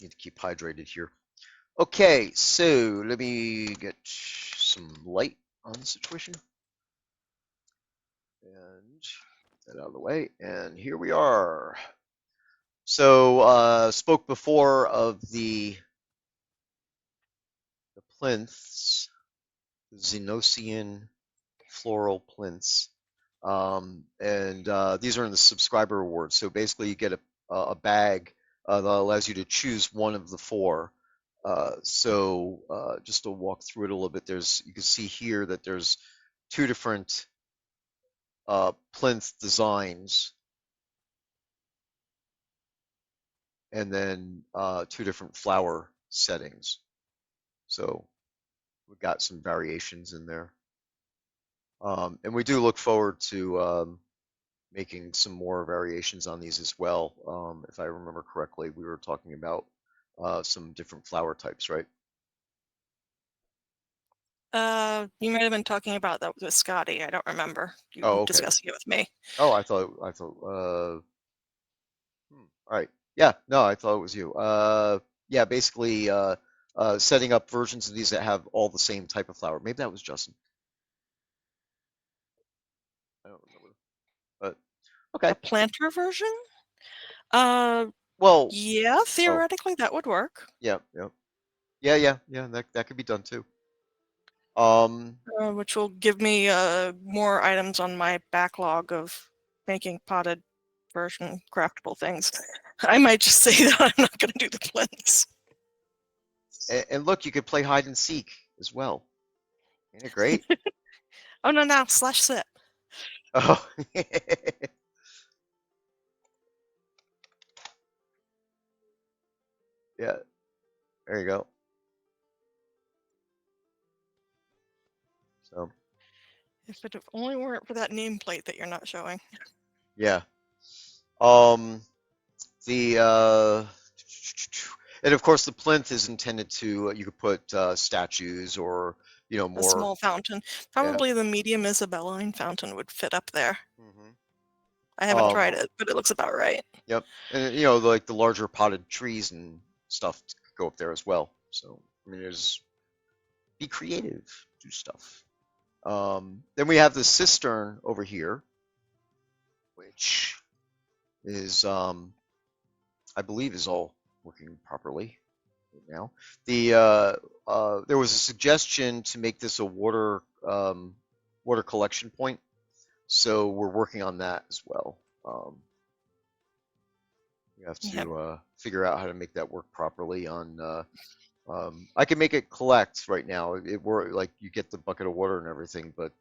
Need to keep hydrated here. Okay, so let me get some light on the situation and get that out of the way. And here we are. So, spoke before of the plinths, the Xenosian floral plinths. And these are in the subscriber rewards. So basically, you get a bag that allows you to choose one of the four. So just to walk through it a little bit, you can see here that there's two different plinth designs, and then two different flower settings. So we've got some variations in there. And we do look forward to making some more variations on these as well. If I remember correctly, we were talking about some different flower types, right? You might have been talking about that with Scotty. I don't remember you Oh, okay. discussing it with me. Oh, I thought, all right. Yeah, no, I thought it was you. Yeah, basically, setting up versions of these that have all the same type of flower. Maybe that was Justin. I don't remember. But A okay. planter version? Uh, Well, yeah, oh, theoretically that would work. yeah. That could be done too. Um, Which will give me more items on my backlog of making potted version craftable things. I might just say that I'm not going to do the plinths. and look, you could play hide and seek as well. Ain't it great? Oh no, slash sit. Oh, yeah. There you go. So, If it only weren't for that nameplate that you're not showing. yeah. Um, the and of course the plinth is intended to you could put statues or A more. small fountain. Yeah. Probably the medium Isabelline fountain would fit up there. hmm I haven't tried it, but it looks about right. Yep. And like the larger potted trees and stuff could go up there as well. So I mean, there's be creative, do stuff. Then we have the cistern over here, which is, I believe, is all working properly right now. There was a suggestion to make this a water collection point, so we're working on that as well. We have Yep. to figure out how to make that work properly on. I can make it collect right now. It were like you get the bucket of water and everything, but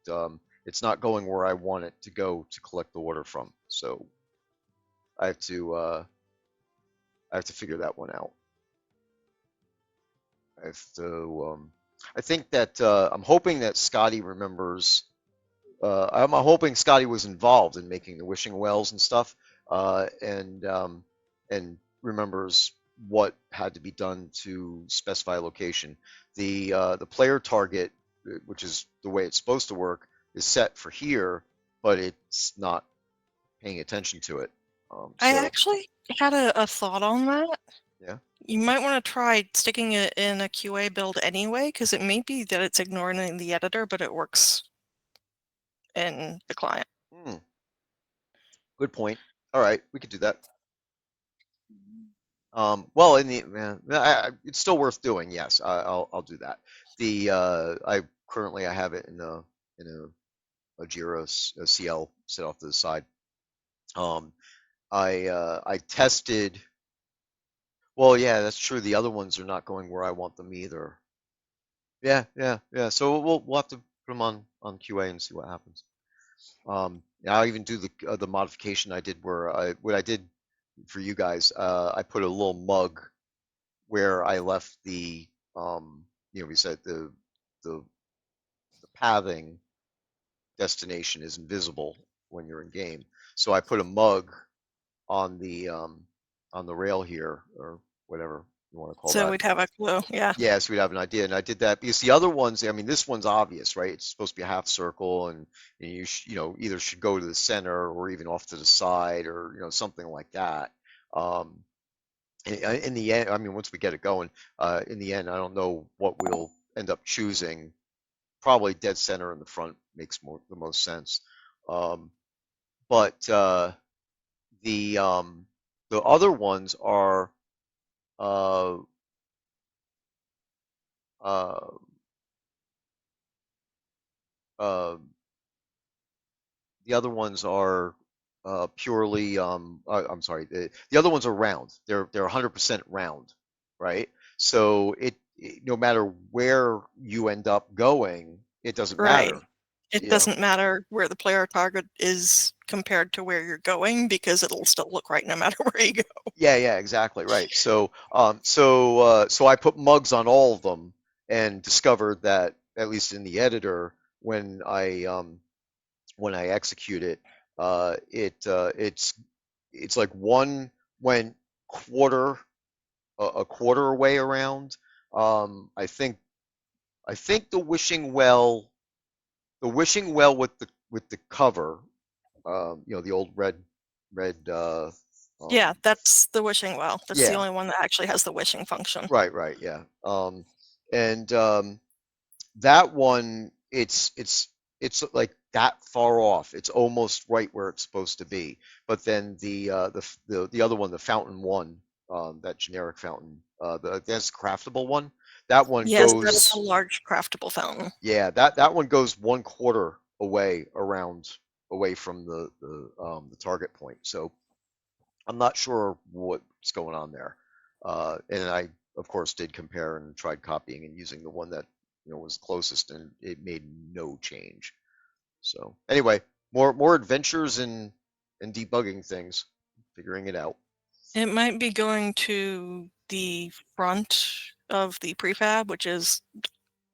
it's not going where I want it to go to collect the water from. So I have to uh, I have to figure that one out. I have to. I think that I'm hoping that Scotty remembers. I'm hoping Scotty was involved in making the wishing wells and stuff, and remembers what had to be done to specify a location. The player target, which is the way it's supposed to work, is set for here, but it's not paying attention to it. I So actually had a thought on that. yeah. You might want to try sticking it in a QA build anyway, because it may be that it's ignoring it in the editor, but it works in the client. Hmm, good point. All right, we could do that. Well, in the it's still worth doing. Yes, I'll do that. I currently I have it in a Jira a CL set off to the side. Um, I tested. Well, yeah, that's true. The other ones are not going where I want them either. Yeah, yeah, yeah. So we'll have to put them on QA and see what happens. Yeah, I'll even do the modification I did where what I did for you guys. I put a little mug where I left we said the the pathing destination is invisible when you're in game. So I put a mug on the rail here, or whatever you want to call So that. we'd have a clue. Yeah. Yeah, so we'd have an idea, and I did that because the other ones, I mean, this one's obvious, right? It's supposed to be a half circle, and either should go to the center or even off to the side, or something like that. Um, in the end, I mean, once we get it going, in the end, I don't know what we'll end up choosing. Probably dead center in the front makes the most sense. Um, but the um, the other ones are uh, uh, uh, the other ones are purely. I'm sorry. The other ones are round. They're 100% round, right? So no matter where you end up going, it doesn't Right. matter. It You know. doesn't matter where the player target is compared to where you're going because it'll still look right no matter where you go. Yeah, yeah, exactly right. So I put mugs on all of them and discovered that at least in the editor, when I execute it, it's like one went quarter a quarter away around. I think the wishing well with the cover, the old red Yeah, um, that's the wishing well. That's the yeah, only one that actually has the wishing function. right, yeah. And that one, it's like that far off. It's almost right where it's supposed to be. But then the other one, the fountain one, that generic fountain, that's craftable one. That one Yes, that's the goes, large craftable fountain. yeah, that one goes one quarter away from the target point. So I'm not sure what's going on there. And I, of course, did compare and tried copying and using the one that was closest, and it made no change. So anyway, more adventures in debugging things, figuring it out. It might be going to the front of the prefab, which is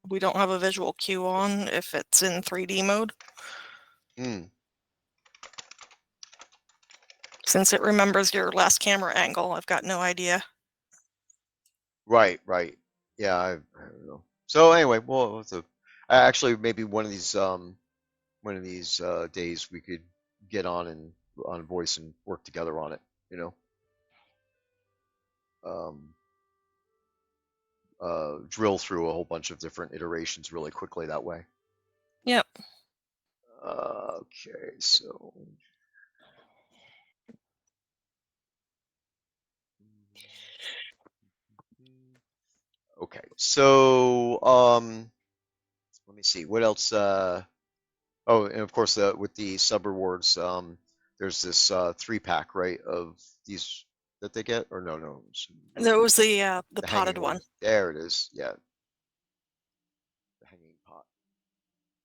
we don't have a visual cue on if it's in 3D mode. Hmm. Since it remembers your last camera angle, I've got no idea. Right, right. Yeah, I don't know. So anyway, well, actually maybe one of these days we could get on voice and work together on it. You know. Um, drill through a whole bunch of different iterations really quickly that way. Yep. Okay, so okay, so let me see what else. Oh, and of course, with the sub rewards, there's this 3 pack, right, of these that they get, or no, no, There was the the potted hanging one. one. There it is. Yeah, the hanging pot.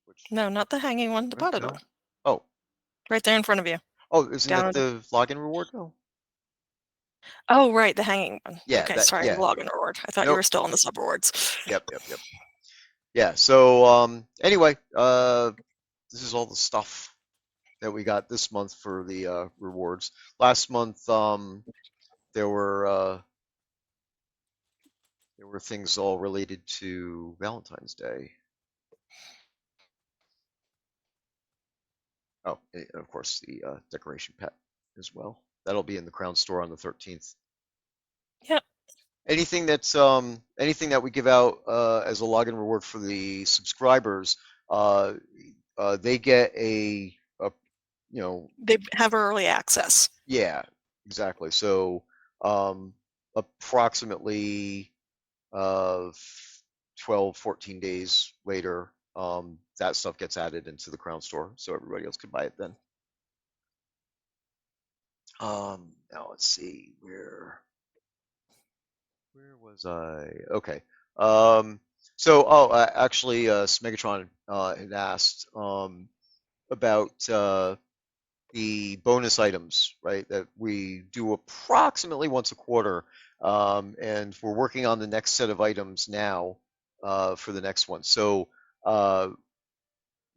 Which No, not the hanging one, the what? potted one. No. Oh, Right there in front of you. oh, isn't Down that at the... the login reward? No. Oh, right, the hanging one. Yeah, Okay, that. sorry, Yeah. login reward. I thought you were Nope. still on the sub rewards. Yep. Yep. Yep. Yeah. So anyway, this is all the stuff that we got this month for the rewards. Last month, there were uh, there were things all related to Valentine's Day. Oh, and of course the decoration pet as well. That'll be in the Crown Store on the 13th. Yep. Anything that we give out as a login reward for the subscribers, uh, they get a you know They have early access. yeah, exactly. So approximately uh 12, 14 days later, that stuff gets added into the Crown Store, so everybody else can buy it then. Now let's see, where was I? Okay. Um, so actually, Smegatron had asked about the bonus items, right? That we do approximately once a quarter, and we're working on the next set of items now for the next one. So uh,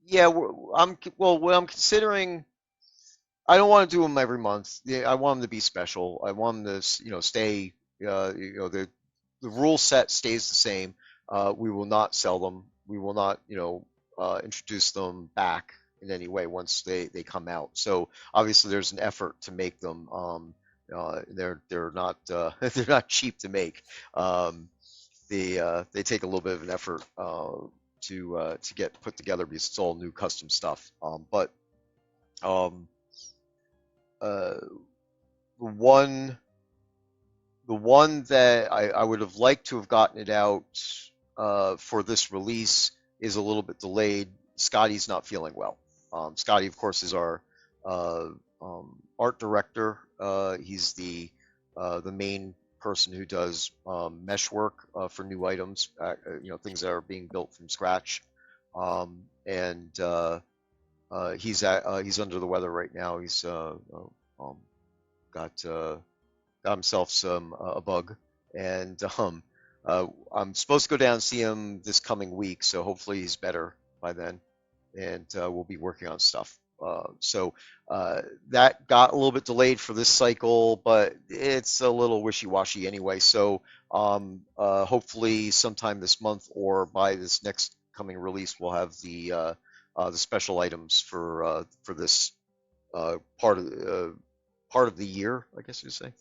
yeah, what I'm considering. I don't want to do them every month. Yeah, I want them to be special. I want them to, stay. The rule set stays the same. We will not sell them. We will not, introduce them back in any way once they come out. So obviously, there's an effort to make them. They're not they're not cheap to make. They take a little bit of an effort to get put together because it's all new custom stuff. But um, uh, the one the one that I would have liked to have gotten it out for this release is a little bit delayed. Scotty's not feeling well. Scotty, of course, is our uh, art director. He's the main person who does mesh work for new items, things that are being built from scratch. And he's under the weather right now. He's um, got got himself some a bug, and I'm supposed to go down and see him this coming week. So hopefully he's better by then, and we'll be working on stuff. So that got a little bit delayed for this cycle, but it's a little wishy-washy anyway. So hopefully sometime this month or by this next coming release, we'll have the special items for this uh, part of part of the year, I guess you'd say.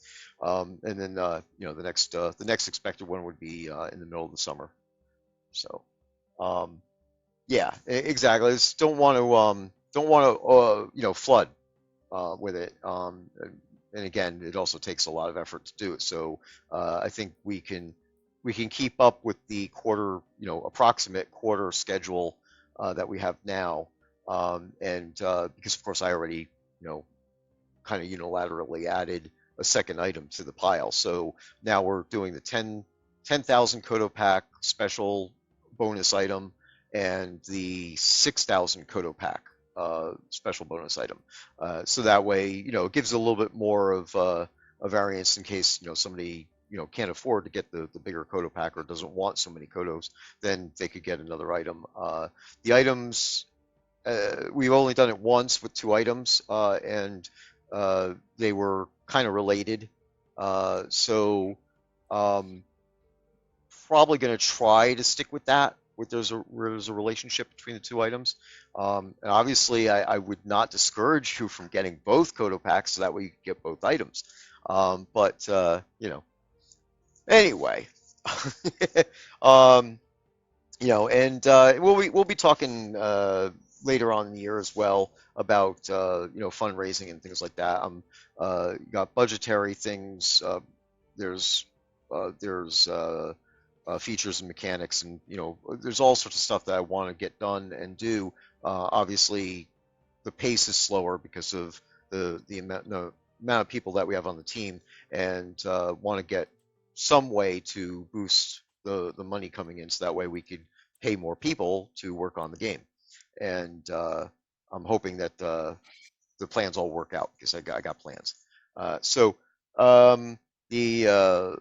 And then the next expected one would be in the middle of the summer. So um, yeah, exactly. Just don't want to flood with it. And again, it also takes a lot of effort to do it. So I think we can keep up with the quarter, approximate quarter schedule that we have now. And because of course I already, you know, kind of unilaterally added a second item to the pile. So now we're doing the 10,000 Kodo pack special bonus item and the 6,000 Kodo pack special bonus item. So that way, it gives a little bit more of a variance in case, somebody, can't afford to get the bigger Kodo pack or doesn't want so many Kodos, then they could get another item. The items we've only done it once with 2 items, and they were kind of related. So um, probably going to try to stick with that. Where there's a relationship between the 2 items, and obviously I would not discourage you from getting both Kodo packs so that way you can get both items. But anyway, Um, and we'll be talking later on in the year as well about fundraising and things like that. You got budgetary things. There's features and mechanics, and there's all sorts of stuff that I want to get done and do. Obviously, the pace is slower because of the amount of people that we have on the team, and want to get some way to boost the money coming in, so that way we could pay more people to work on the game. And I'm hoping that the plans all work out because I got plans. So um, the uh,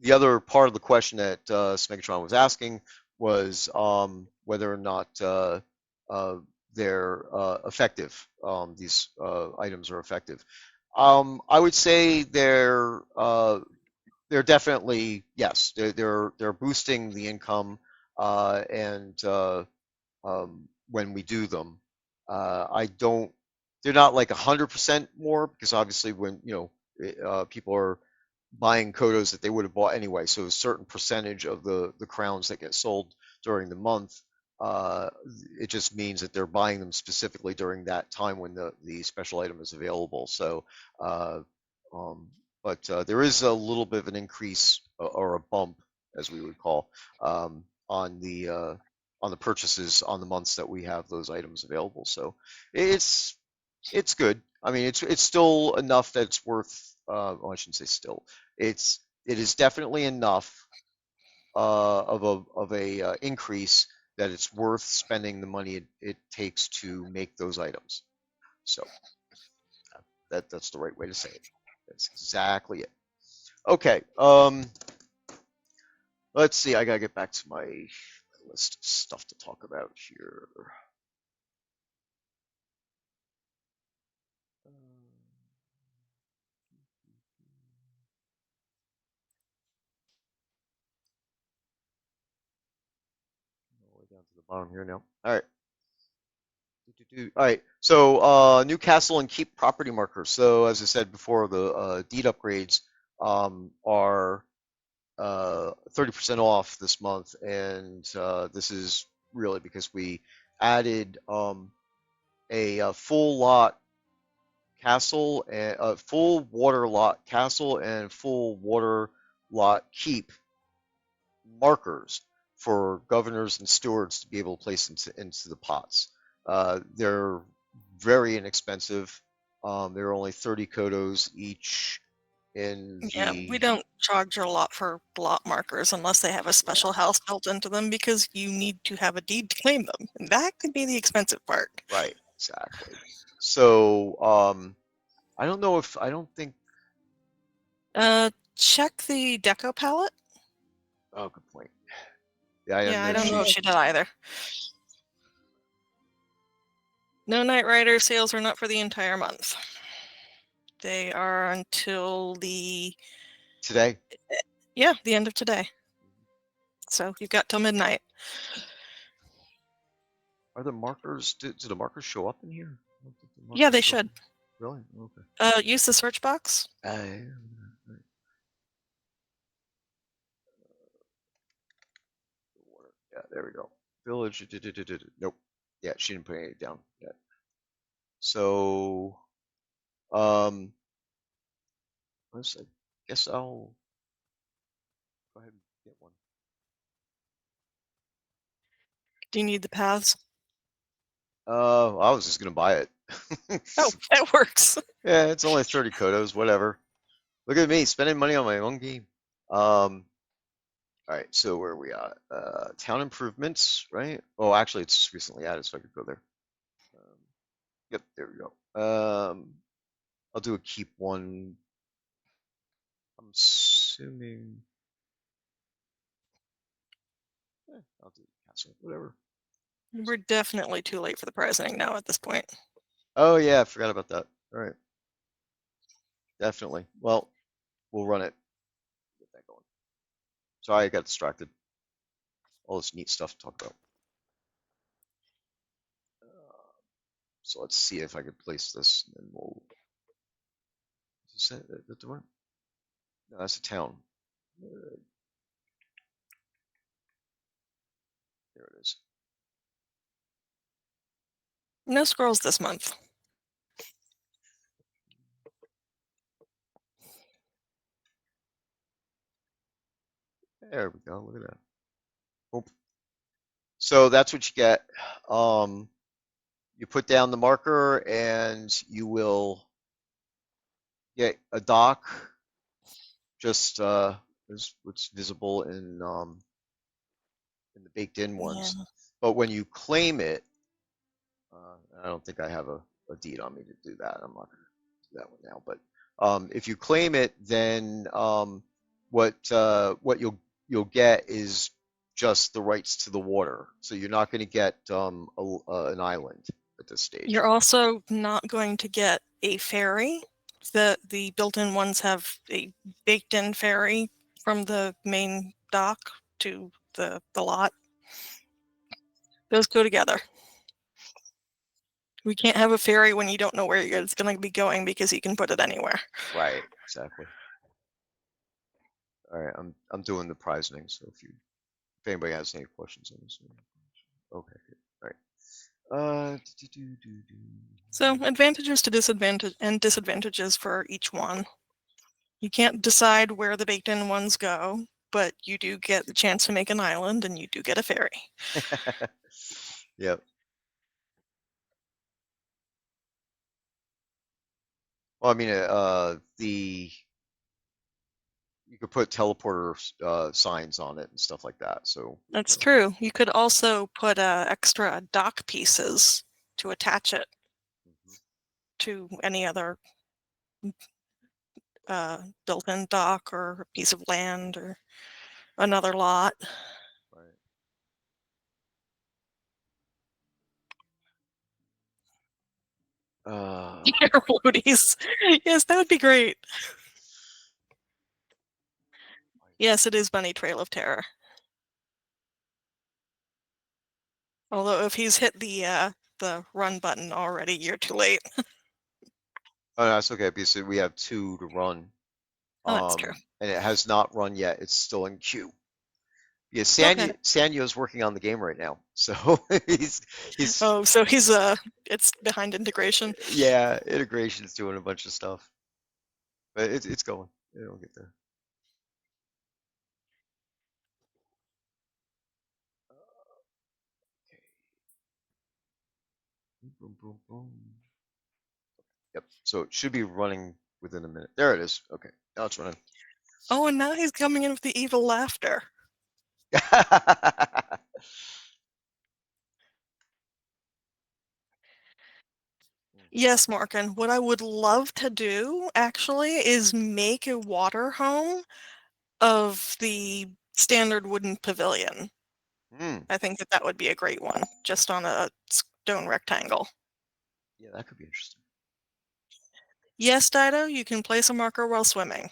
the other part of the question that Smegatron was asking was whether or not uh, they're effective. These items are effective. I would say they're definitely, yes. They're boosting the income, and when we do them, I don't. They're not like 100% more, because obviously when people are buying Kodos that they would have bought anyway. So a certain percentage of the crowns that get sold during the month, uh, it just means that they're buying them specifically during that time when the special item is available. So, uh, um, but there is a little bit of an increase, or a bump, as we would call, on the purchases on the months that we have those items available. So it's it's good. I mean, it's still enough that it's worth. Well, I shouldn't say still. It is definitely enough of a increase that it's worth spending the money it takes to make those items. So that's the right way to say it. That's exactly it. Okay. Let's see. I gotta get back to my list of stuff to talk about here. All the way down to the bottom here now. All right. All right, so Newcastle and keep property markers. So as I said before, the deed upgrades are 30% off this month, and this is really because we added a full lot castle, and a full water lot castle, and full water lot keep markers for governors and stewards to be able to place into the pots. They're very inexpensive. They're only 30 kodos each in Yeah, we the, don't charge a lot for lot markers unless they have a yeah, special house built into them because you need to have a deed to claim them. And that could be the expensive part. right, exactly. So I don't think, Check the deco palette. oh, good point. Yeah, I Yeah, I know don't know if she, she did either. No Knight Rider sales are not for the entire month. They are until today. yeah, the end of today. So you've got till midnight. Are the markers, do the markers show up in here? I don't think the Yeah, markers they show up. should. Really? Okay. Use the search box. Right. Yeah, there we go. Village. Nope. Yeah, she didn't put any down yet. So, um, I guess I'll go ahead and get one. Do you need the paths? I was just gonna buy it. Oh, that works. Yeah, it's only 30 kodos, whatever. Look at me spending money on my own game. All right, so where are we at? Town improvements, right? Oh, actually, it's recently added, so I could go there. Um, yep, there we go. I'll do a keep one. I'm assuming. I'll do castle, whatever. We're definitely too late for the pricing now at this point. Oh yeah, I forgot about that. All right, definitely. Well, we'll run it. Get that going. Sorry, I got distracted. All this neat stuff to talk about. So let's see if I can place this, and then we'll. Is that the one? No, that's a town. There it is. No scrolls this month. There we go. Look at that. Oop. So that's what you get. You put down the marker, and you will get a dock. Just is what's visible in the baked in Yeah. ones. But when you claim it, I don't think I have a deed on me to do that. I'm not going to do that one now. But if you claim it, then what you'll get is just the rights to the water. So you're not going to get an island at this stage. You're also not going to get a ferry. The built-in ones have a baked-in ferry from the main dock to the lot. Those go together. We can't have a ferry when you don't know where it's going to be going because you can put it anywhere. Right, exactly. All right, I'm doing the prisoning. So if anybody has any questions on this, okay, good. All right. So advantages to disadvantages for each one. You can't decide where the baked-in ones go, but you do get the chance to make an island, and you do get a ferry. Yep. Well, I mean, you could put teleporter signs on it and stuff like that. So That's true. You could also put extra dock pieces to attach it mhm, to any other built-in dock or a piece of land or another lot. right. Uh, Air floaties. Yes, that would be great. Yes, it is Bunny Trail of Terror. Although if he's hit the run button already, you're too late. oh, no, that's okay because we have two to run. Oh, that's true. And it has not run yet. It's still in queue. Yeah, Okay. Sannio's working on the game right now, so he's Oh, so he's it's behind integration. yeah, integration's doing a bunch of stuff, but it's going. It'll get there. Okay. Boom, boom, boom. Yep. So it should be running within a minute. There it is. Okay. Now it's running. Oh, and now he's coming in with the evil laughter. Yes, Morgan. What I would love to do, actually, is make a water home of the standard wooden pavilion. Hmm. I think that would be a great one, just on a stone rectangle. Yeah, that could be interesting. Yes, Dido, you can place a marker while swimming.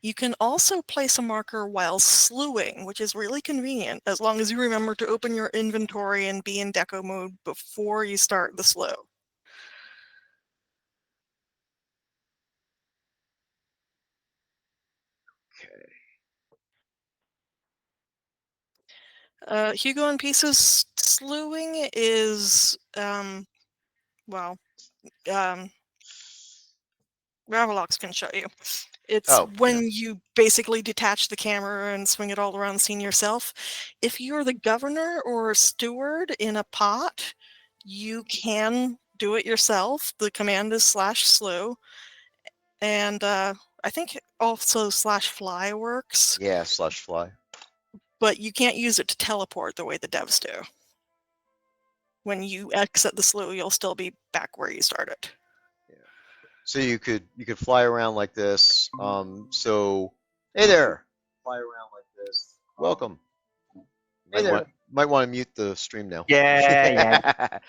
You can also place a marker while slewing, which is really convenient, as long as you remember to open your inventory and be in deco mode before you start the slew. Okay. Hugo and Pieces slewing is, well, um, Ravalox can show you. It's Oh, yeah. when you basically detach the camera and swing it all around the scene yourself. If you're the governor or a steward in a pot, you can do it yourself. The command is /slew, and I think also /fly works, Yeah, slush fly. but you can't use it to teleport the way the devs do. When you exit the slew, you'll still be back where you started. Yeah. So you could fly around like this. So hey there. Fly around like this. Welcome. Hey there. Might want to mute the stream now. Yeah.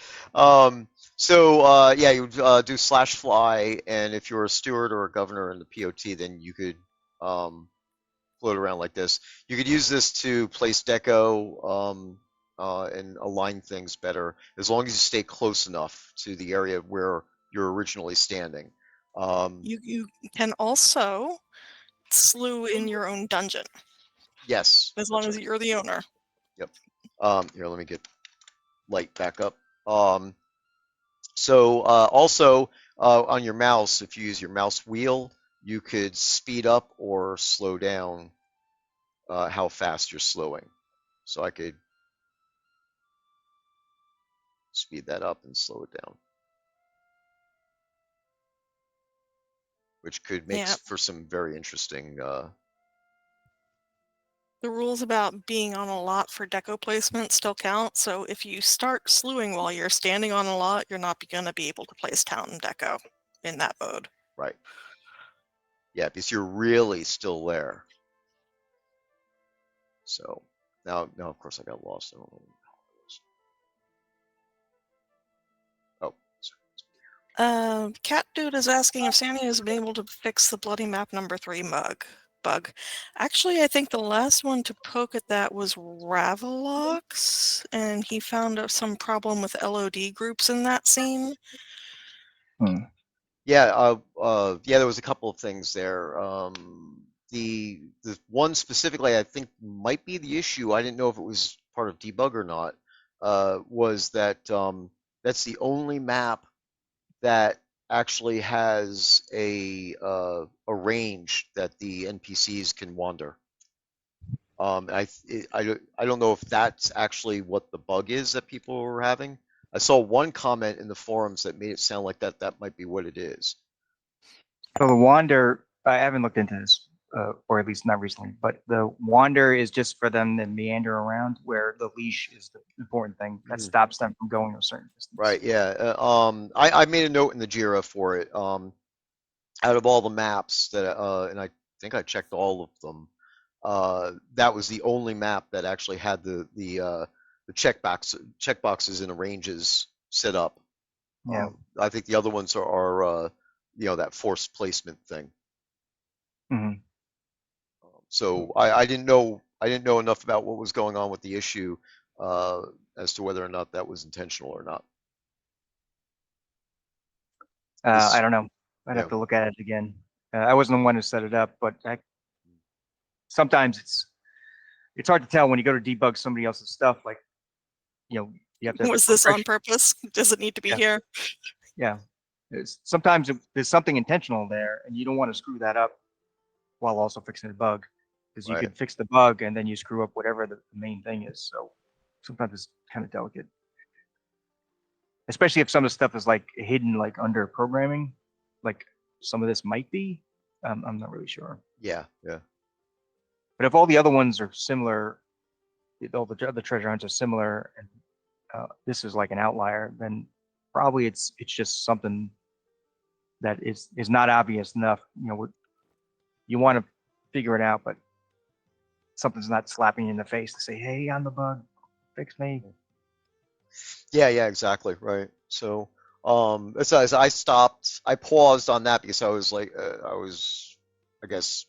So yeah, you do slash fly, and if you're a steward or a governor in the POT, then you could float around like this. You could use this to place deco and align things better, as long as you stay close enough to the area where you're originally standing. You can also slew in your own dungeon, Yes, as long that's as right. you're the owner. Yep. Here, let me get light back up. So also on your mouse, if you use your mouse wheel, you could speed up or slow down how fast you're slowing. So I could speed that up and slow it down, which could make Yeah. for some very interesting. The rules about being on a lot for deco placement still count, so if you start slewing while you're standing on a lot, you're not going to be able to place town deco in that mode. Right. Yeah, because you're really still there. So now of course I got lost. I don't know how it was. Oh, Cat Dude is asking if Sannio has been able to fix the bloody map number 3 bug. Actually, I think the last one to poke at that was Ravalox, and he found some problem with LOD groups in that scene. yeah, yeah, there was a couple of things there. The one specifically I think might be the issue. I didn't know if it was part of debug or not. Was that that's the only map that actually has a range that the NPCs can wander. I don't know if that's actually what the bug is that people were having. I saw one comment in the forums that made it sound like that might be what it is. So the wander, I haven't looked into this, or at least not recently, but the wander is just for them to meander around, where the leash is the important thing that stops them from going a certain distance. Right. Yeah. I made a note in the Jira for it. Out of all the maps that, and I think I checked all of them. That was the only map that actually had the checkboxes and the ranges set up. Yeah. I think the other ones are that forced placement thing. Mm-hmm. So I didn't know enough about what was going on with the issue as to whether or not that was intentional or not. I don't know. I'd have to look at it again. I wasn't the one who set it up, but sometimes it's hard to tell when you go to debug somebody else's stuff. Like, you have to. Was this on purpose? Does it need to be here? Yeah. Sometimes there's something intentional there, and you don't want to screw that up while also fixing the bug, because you could fix the bug and then you screw up whatever the main thing is. So sometimes it's kind of delicate, especially if some of the stuff is like hidden, like under programming, like some of this might be. I'm not really sure. Yeah. But if all the other ones are similar, all the other treasure hunts are similar, and this is like an outlier, then probably it's just something that is not obvious enough. You want to figure it out, but something's not slapping you in the face to say, "Hey, I'm the bug, fix me." Yeah, exactly, right. So, as I paused on that because I was like, I guess,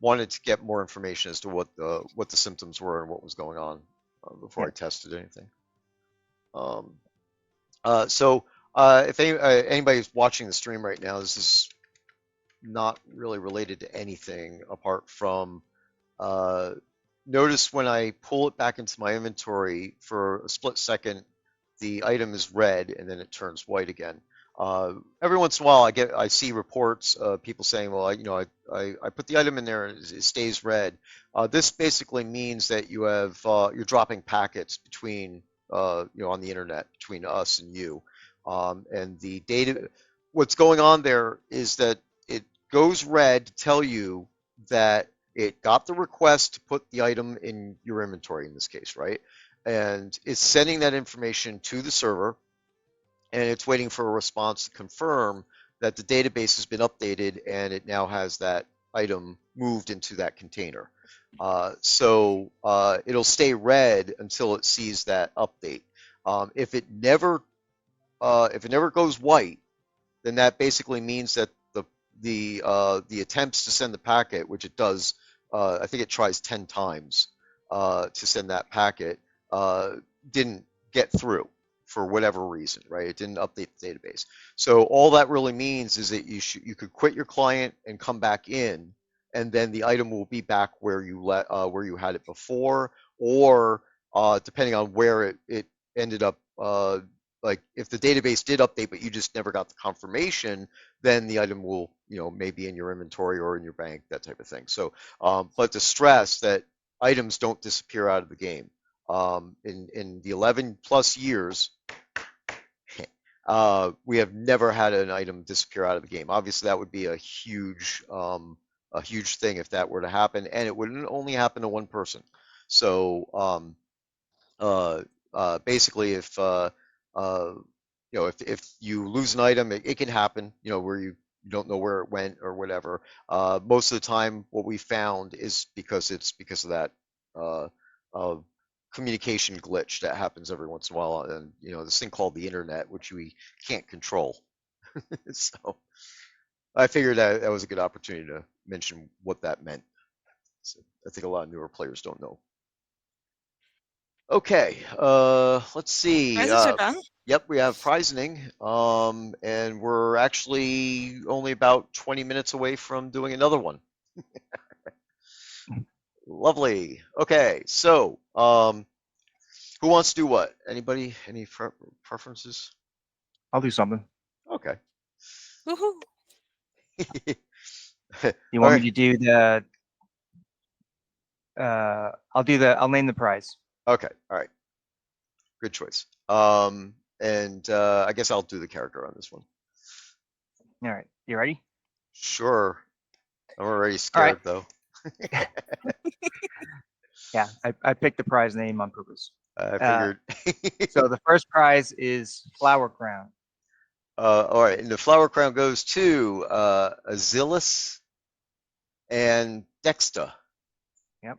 wanted to get more information as to what the symptoms were and what was going on before I tested anything. So, if anybody's watching the stream right now, this is not really related to anything apart from notice when I pull it back into my inventory for a split second, the item is red and then it turns white again. Every once in a while, I see reports of people saying, "Well, I put the item in there and it stays red." This basically means that you're dropping packets between on the internet between us and you, and the data. What's going on there is that it goes red to tell you that it got the request to put the item in your inventory in this case, right? And it's sending that information to the server, and it's waiting for a response to confirm that the database has been updated and it now has that item moved into that container. So it'll stay red until it sees that update. If it never goes white, then that basically means that the attempts to send the packet, which it does, I think it tries 10 times to send that packet, didn't get through for whatever reason, right? It didn't update the database. So all that really means is that you could quit your client and come back in, and then the item will be back where you had it before, or depending on where it ended up. Like if the database did update, but you just never got the confirmation, then the item will, maybe in your inventory or in your bank, that type of thing. So, but to stress that items don't disappear out of the game. In the 11 plus years, we have never had an item disappear out of the game. Obviously, that would be a huge thing if that were to happen, and it wouldn't only happen to one person. So, basically, if you lose an item, it can happen, where you don't know where it went or whatever. Most of the time, what we found is because of that uh, uh, communication glitch that happens every once in a while, and this thing called the internet, which we can't control. So I figured that was a good opportunity to mention what that meant. So I think a lot of newer players don't know. Okay, let's see. Prizes are done. Yep, we have prizing, and we're actually only about 20 minutes away from doing another one. Lovely. Okay, so who wants to do what? Anybody? Any preferences? I'll do something. Okay. Woohoo! You want Okay. me to do the? I'll name the prize. Okay. All right. Good choice. And I guess I'll do the character on this one. All right. You ready? Sure. I'm already scared though. Yeah, I picked the prize name on purpose. I figured. So the first prize is Flower Crown. All right, and the flower crown goes to Azilus and Dexta. Yep.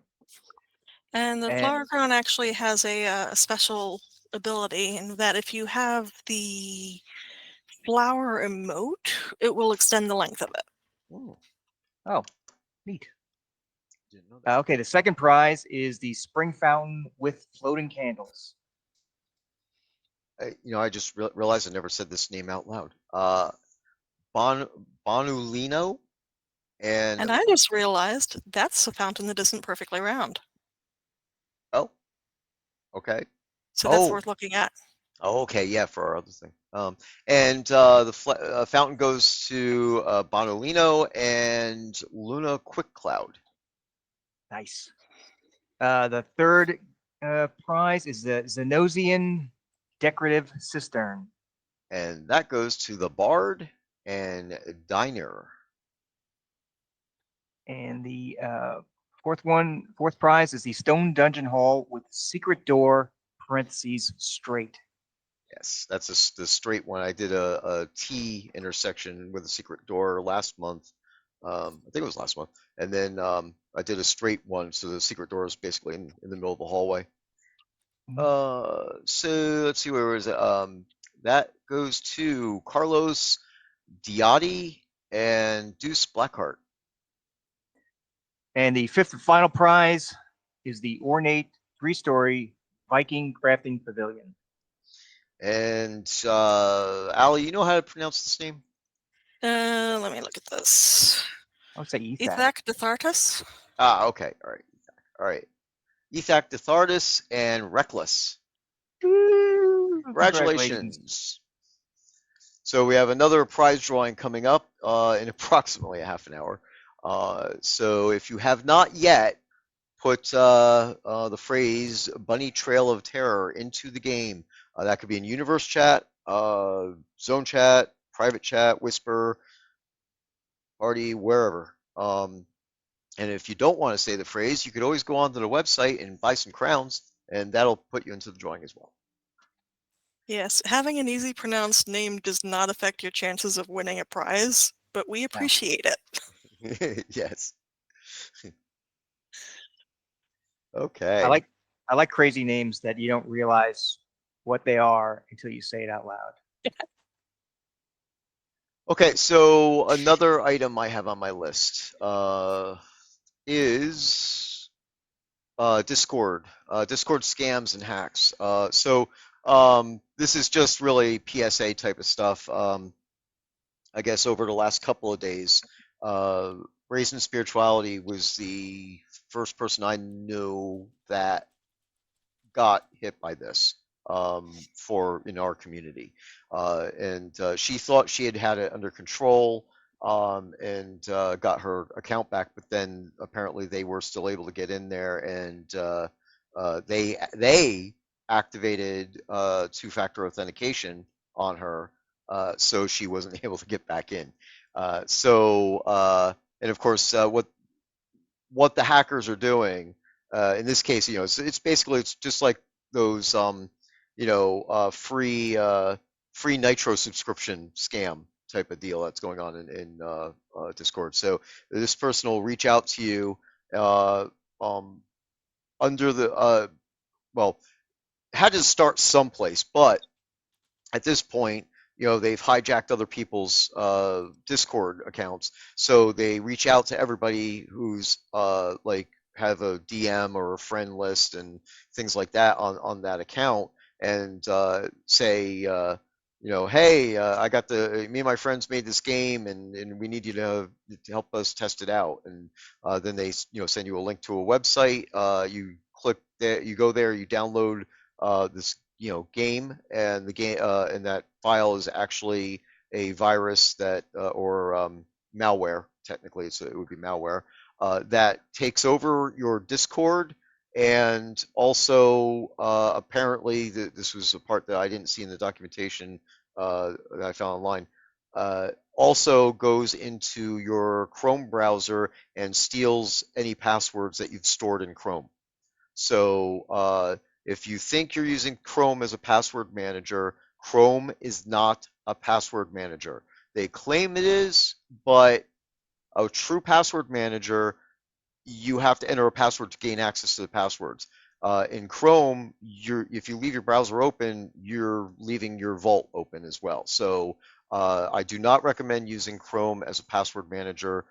And the And- flower crown actually has a special ability in that if you have the flower emote, it will extend the length of it. Ooh, Oh, neat. didn't know that. Okay, the second prize is the Spring Fountain with floating candles. I just realized I never said this name out loud. Bonulino And I just realized that's a fountain that isn't perfectly round. Oh, okay. So that's Oh. worth looking at. Oh, okay, yeah, for our other thing. And the fountain goes to Bonolino and Luna Quick Cloud. Nice. The third prize is the Zenosian Decorative Cistern. And that goes to the Bard and Diner. And the fourth prize is the Stone Dungeon Hall with secret door (parentheses straight). Yes, that's the straight one. I did a T intersection with a secret door last month. I think it was last month. And then I did a straight one, so the secret door is basically in the middle of the hallway. So let's see, where was it? That goes to Carlos Diotti and Deuce Blackheart. And the fifth and final prize is the ornate 3-story Viking crafting pavilion. And Ali, you know how to pronounce this name? Let me look at this. I would say Ethak. Ethak Dethartus. Okay, all right. Ethak Dethartus and Reckless. Congratulations. So we have another prize drawing coming up in approximately a half an hour. So if you have not yet put the phrase Bunny Trail of Terror into the game, that could be in universe chat, zone chat, private chat, whisper, party, wherever. And if you don't want to say the phrase, you could always go onto the website and buy some crowns, and that'll put you into the drawing as well. Yes, having an easy pronounced name does not affect your chances of winning a prize, but we appreciate it. Yes. Okay. I like crazy names that you don't realize what they are until you say it out loud. Okay, so another item I have on my list is Discord. Discord scams and hacks. So this is just really PSA type of stuff. I guess over the last couple of days, Raisin Spirituality was the first person I knew that got hit by this for in our community, and she thought she had it under control and got her account back, but then apparently they were still able to get in there, and they activated two-factor authentication on her, so she wasn't able to get back in. And of course, what the hackers are doing in this case, it's basically it's just like those free Nitro subscription scam type of deal that's going on in Discord. So this person will reach out to you uh, um, under the well, had to start someplace, but at this point, they've hijacked other people's Discord accounts, so they reach out to everybody who's like have a DM or a friend list and things like that on that account, and say, hey, I got me and my friends made this game, and we need you to help us test it out, and then they send you a link to a website. You click there, you go there, you download this game, and the game and that file is actually a virus that or malware. Technically, it would be malware that takes over your Discord, and also apparently this was a part that I didn't see in the documentation that I found online. Also goes into your Chrome browser and steals any passwords that you've stored in Chrome. So if you think you're using Chrome as a password manager, Chrome is not a password manager. They claim it is, but a true password manager, you have to enter a password to gain access to the passwords. In Chrome, if you leave your browser open, you're leaving your vault open as well. So I do not recommend using Chrome as a password manager.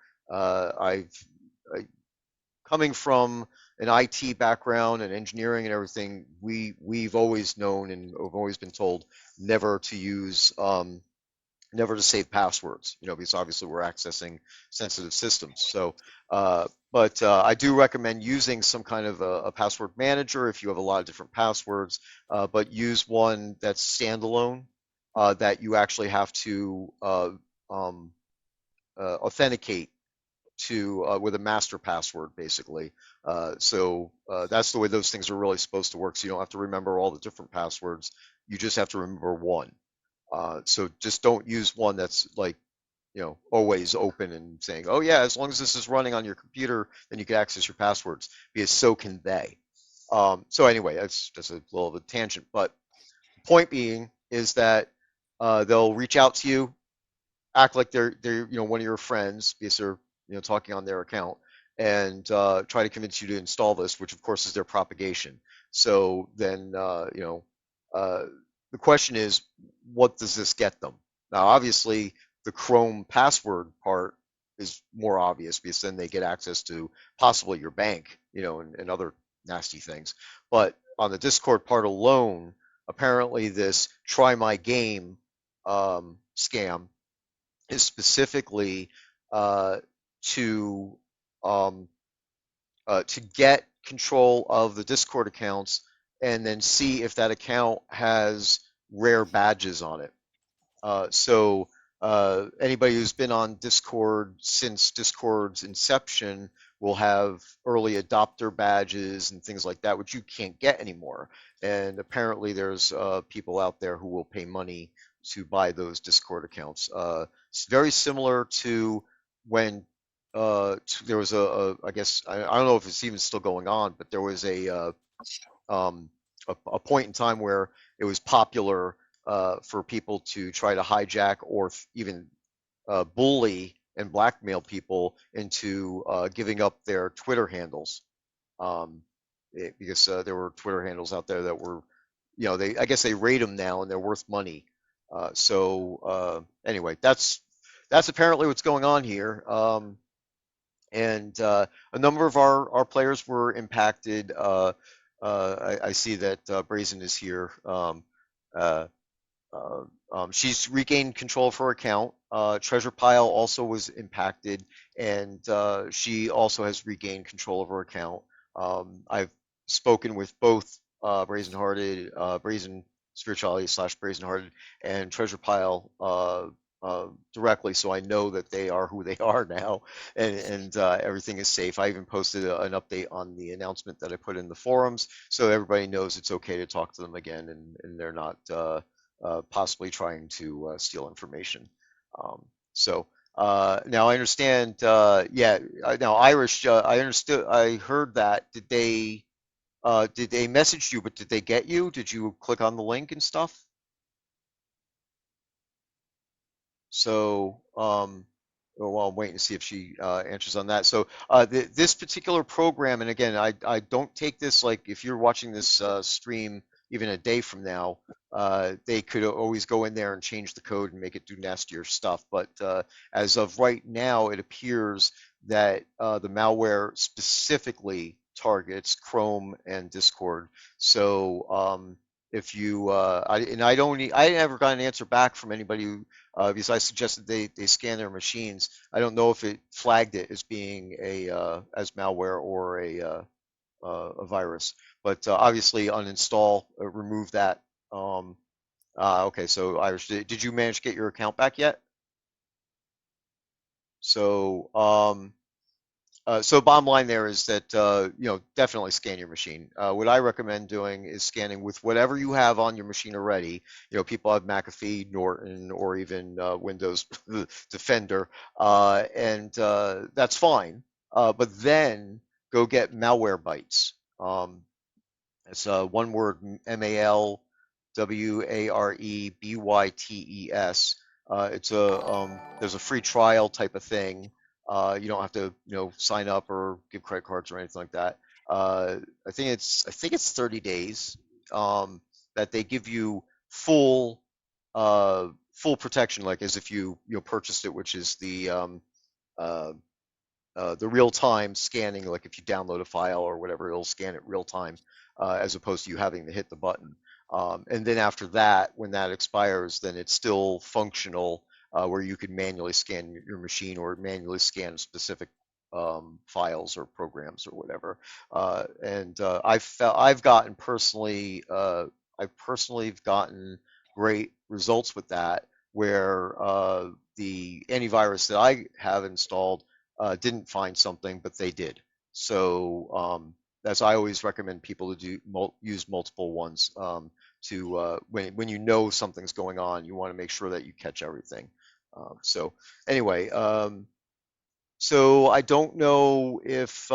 Coming from an IT background and engineering and everything, we've always known and have always been told never to use never to save passwords, because obviously we're accessing sensitive systems. So, but I do recommend using some kind of a password manager if you have a lot of different passwords, but use one that's standalone that you actually have to authenticate to with a master password, basically. That's the way those things are really supposed to work. So you don't have to remember all the different passwords. You just have to remember one. So just don't use one that's like, always open and saying, oh yeah, as long as this is running on your computer, then you can access your passwords, because so can they. So anyway, that's a little of a tangent, but the point being is that they'll reach out to you, act like they're one of your friends because they're talking on their account, and try to convince you to install this, which of course is their propagation. So then the question is, what does this get them? Now obviously the Chrome password part is more obvious, because then they get access to possibly your bank, and other nasty things. But on the Discord part alone, apparently this try my game scam is specifically uh, to um, to get control of the Discord accounts, and then see if that account has rare badges on it. Anybody who's been on Discord since Discord's inception will have early adopter badges and things like that, which you can't get anymore. And apparently there's people out there who will pay money to buy those Discord accounts. It's very similar to when there was I guess, I don't know if it's even still going on, but there was um, a point in time where it was popular for people to try to hijack or even bully and blackmail people into giving up their Twitter handles, because there were Twitter handles out there that were, I guess they rate them now and they're worth money. Anyway, that's apparently what's going on here. And a number of our players were impacted. I see that Brazen is here. Uh, she's regained control of her account. Treasure Pile also was impacted, and she also has regained control of her account. I've spoken with both Brazen Hearted, Brazen Spirituality / Brazen Hearted, and Treasure Pile directly, so I know that they are who they are now, and everything is safe. I even posted an update on the announcement that I put in the forums, so everybody knows it's okay to talk to them again, and they're not possibly trying to steal information. So now I understand. Yeah, now Irish. I understood. I heard that. Did they message you? But did they get you? Did you click on the link and stuff? So, well, I'm waiting to see if she answers on that. So, this particular program, and again, I don't take this like if you're watching this stream even a day from now, they could always go in there and change the code and make it do nastier stuff. But as of right now, it appears that the malware specifically targets Chrome and Discord. So, if you, I never got an answer back from anybody who because I suggested they scan their machines. I don't know if it flagged it as being as malware or a virus, but obviously uninstall, remove that. Okay, so Irish, did you manage to get your account back yet? So so bottom line there is that definitely scan your machine. What I recommend doing is scanning with whatever you have on your machine already. People have McAfee, Norton, or even Windows Defender, and that's fine. But then go get Malwarebytes. It's one word, Malwarebytes. It's there's a free trial type of thing. You don't have to sign up or give credit cards or anything like that. I think it's 30 days that they give you full protection, like as if you purchased it, which is uh, the real-time scanning, like if you download a file or whatever, it'll scan it real time, as opposed to you having to hit the button. And then after that, when that expires, then it's still functional, where you can manually scan your machine or manually scan specific files or programs or whatever. And I've gotten personally, I've personally gotten great results with that, where the antivirus that I have installed didn't find something, but they did. So that's I always recommend people to use multiple ones, to when you know something's going on, you want to make sure that you catch everything. So anyway, so I don't know if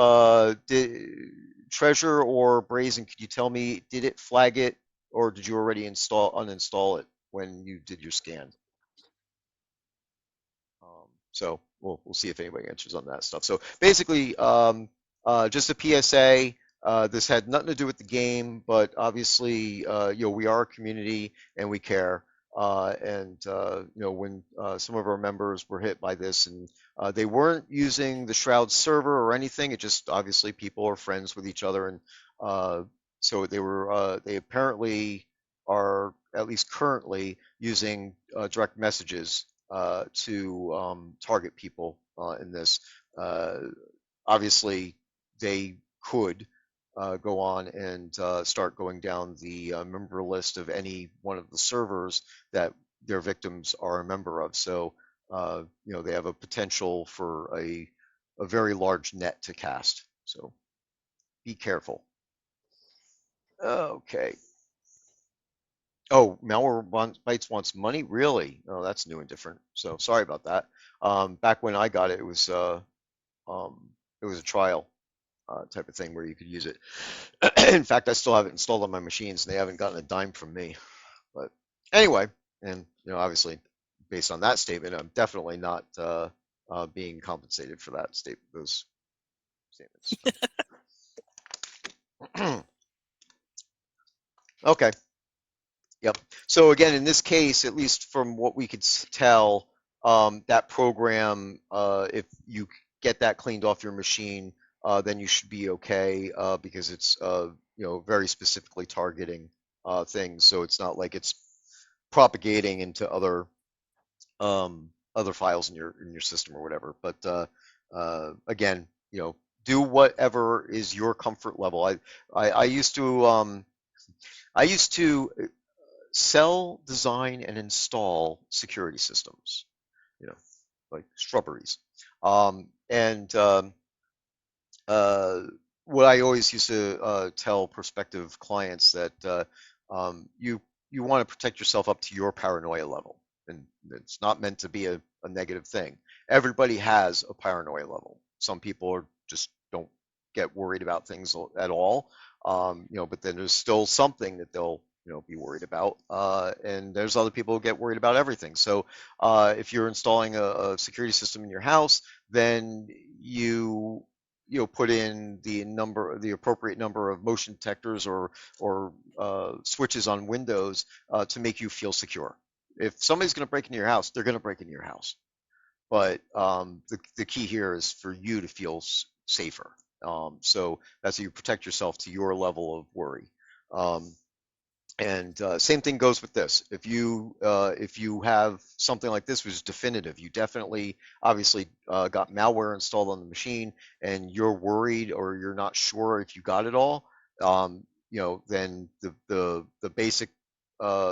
Treasure or Brazen, could you tell me, did it flag it, or did you already uninstall it when you did your scan? So we'll see if anybody answers on that stuff. So basically, just a PSA. This had nothing to do with the game, but obviously, we are a community and we care. And when some of our members were hit by this, and they weren't using the Shroud server or anything, it just obviously people are friends with each other, and so they apparently are at least currently using direct messages to target people in this. Uh, Obviously, they could go on and start going down the member list of any one of the servers that their victims are a member of. So, they have a potential for a very large net to cast. So be careful. Okay. Oh, Malwarebytes wants money? Really? Oh, that's new and different. So sorry about that. Back when I got it, it was a trial type of thing where you could use it. In fact, I still have it installed on my machines, and they haven't gotten a dime from me. But anyway, and obviously, based on that statement, I'm definitely not being compensated for those statements. Okay. Yep. So again, in this case, at least from what we could tell, that program, if you get that cleaned off your machine, then you should be okay, because it's very specifically targeting things. So it's not like it's propagating into other files in your system or whatever. But again, do whatever is your comfort level. I used to I used to sell, design, and install security systems, you know, like shrubberies. And uh, what I always used to tell prospective clients that you want to protect yourself up to your paranoia level, and it's not meant to be a negative thing. Everybody has a paranoia level. Some people are just don't get worried about things at all, but then there's still something that they'll be worried about, and there's other people who get worried about everything. So if you're installing a security system in your house, then put in the appropriate number of motion detectors or switches on Windows to make you feel secure. If somebody's going to break into your house, they're going to break into your house. But the key here is for you to feel safer. So that's how you protect yourself to your level of worry. And same thing goes with this. If you have something like this which is definitive, you definitely obviously got malware installed on the machine, and you're worried or you're not sure if you got it all. Then the basic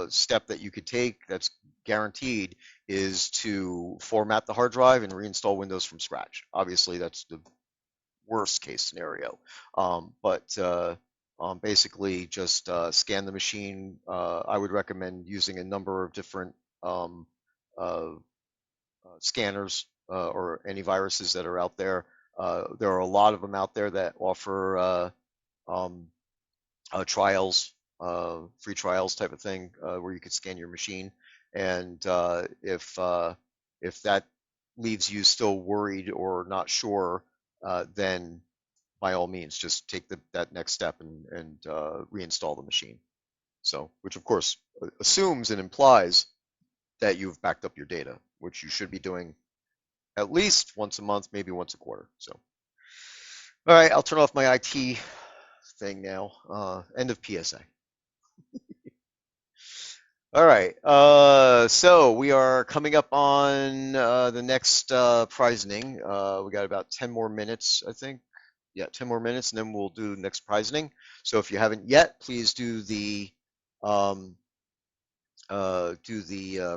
step that you could take that's guaranteed is to format the hard drive and reinstall Windows from scratch. Obviously, that's the worst case scenario. But basically just scan the machine. I would recommend using a number of different scanners or antiviruses that are out there. There are a lot of them out there that offer um, trials, free trials type of thing, where you could scan your machine. And if that leaves you still worried or not sure, then by all means, just take that next step and reinstall the machine. So, which of course assumes and implies that you've backed up your data, which you should be doing at least once a month, maybe once a quarter. So, all right, I'll turn off my IT thing now. End of PSA. All right, so we are coming up on the next prizing. We got about 10 more minutes, I think. Yeah, 10 more minutes, and then we'll do next prizing. So if you haven't yet, please do the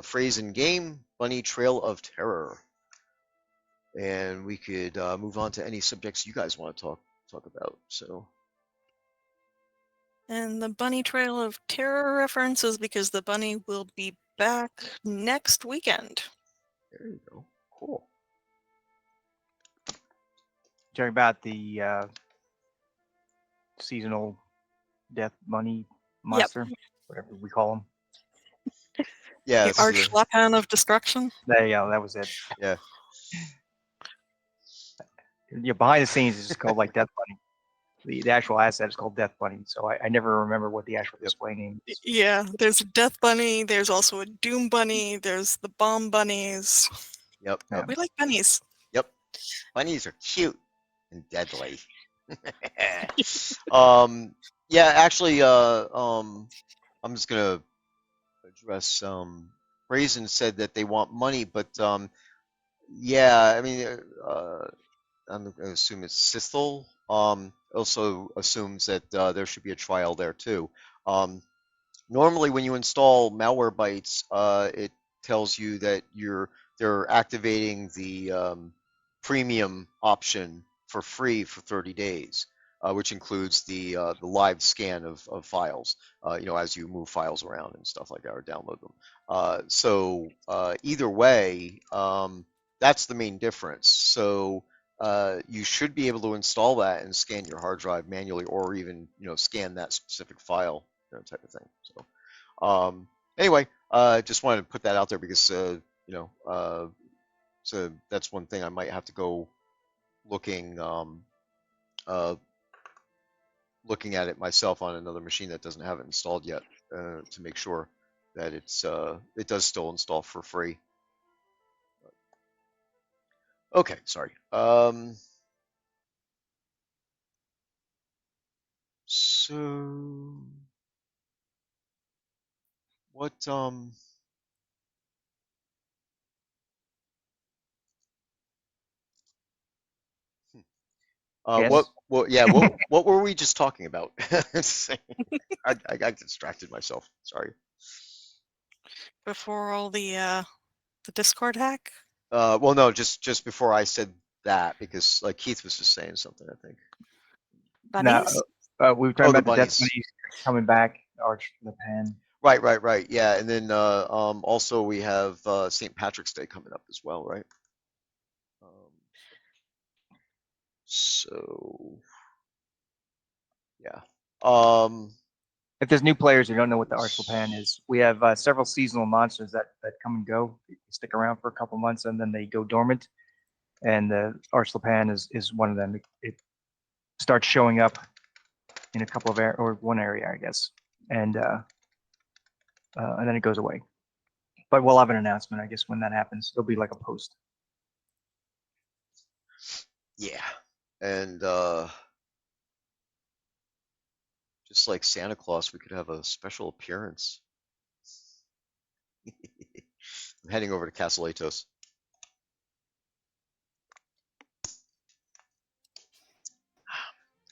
phrase in game, Bunny Trail of Terror, and we could move on to any subjects you guys want to talk about. So. And the bunny trail of terror reference is because the bunny will be back next weekend. There you go. Cool. Talking about the seasonal death bunny monster, whatever we call them. Yeah. The arch weapon of destruction. There you go. That was it. Yeah. Behind the scenes is called like Death Bunny. The actual asset is called Death Bunny. So I never remember what the actual display name is. Yeah, there's a Death Bunny. There's also a Doom Bunny. There's the Bomb Bunnies. Yep. But we like bunnies. Yep. Bunnies are cute and deadly. Yeah, actually, I'm just gonna address. Brazen said that they want money, but yeah, I mean, I'm gonna assume it's Sithel. Also assumes that there should be a trial there too. Normally, when you install Malwarebytes, it tells you that they're activating the premium option for free for 30 days, which includes the live scan of files, as you move files around and stuff like that or download them. So either way, that's the main difference. So you should be able to install that and scan your hard drive manually, or even scan that specific file, type of thing. So anyway, just wanted to put that out there because so that's one thing I might have to go looking looking at it myself on another machine that doesn't have it installed yet, to make sure that it does still install for free. Okay, sorry. So what Yes. Well, yeah. What were we just talking about? I got distracted myself. Sorry. Before all the Discord hack? Well, no, just before I said that, because like Keith was just saying something, I think. Now, Bunnies? we were talking Oh, the about the Death bunnies. Bunnies coming back, Arch the Pan. Right. Yeah, and then also we have St. Patrick's Day coming up as well, right? Um, so yeah. If there's new players who don't know what the Arch Pan is, we have several seasonal monsters that come and go, stick around for a couple months, and then they go dormant. And the Arch Pan is one of them. It starts showing up in a couple of or one area, I guess, and then it goes away. But we'll have an announcement, I guess, when that happens. There'll be like a post. Yeah, and just like Santa Claus, we could have a special appearance. I'm heading over to Castle Atos.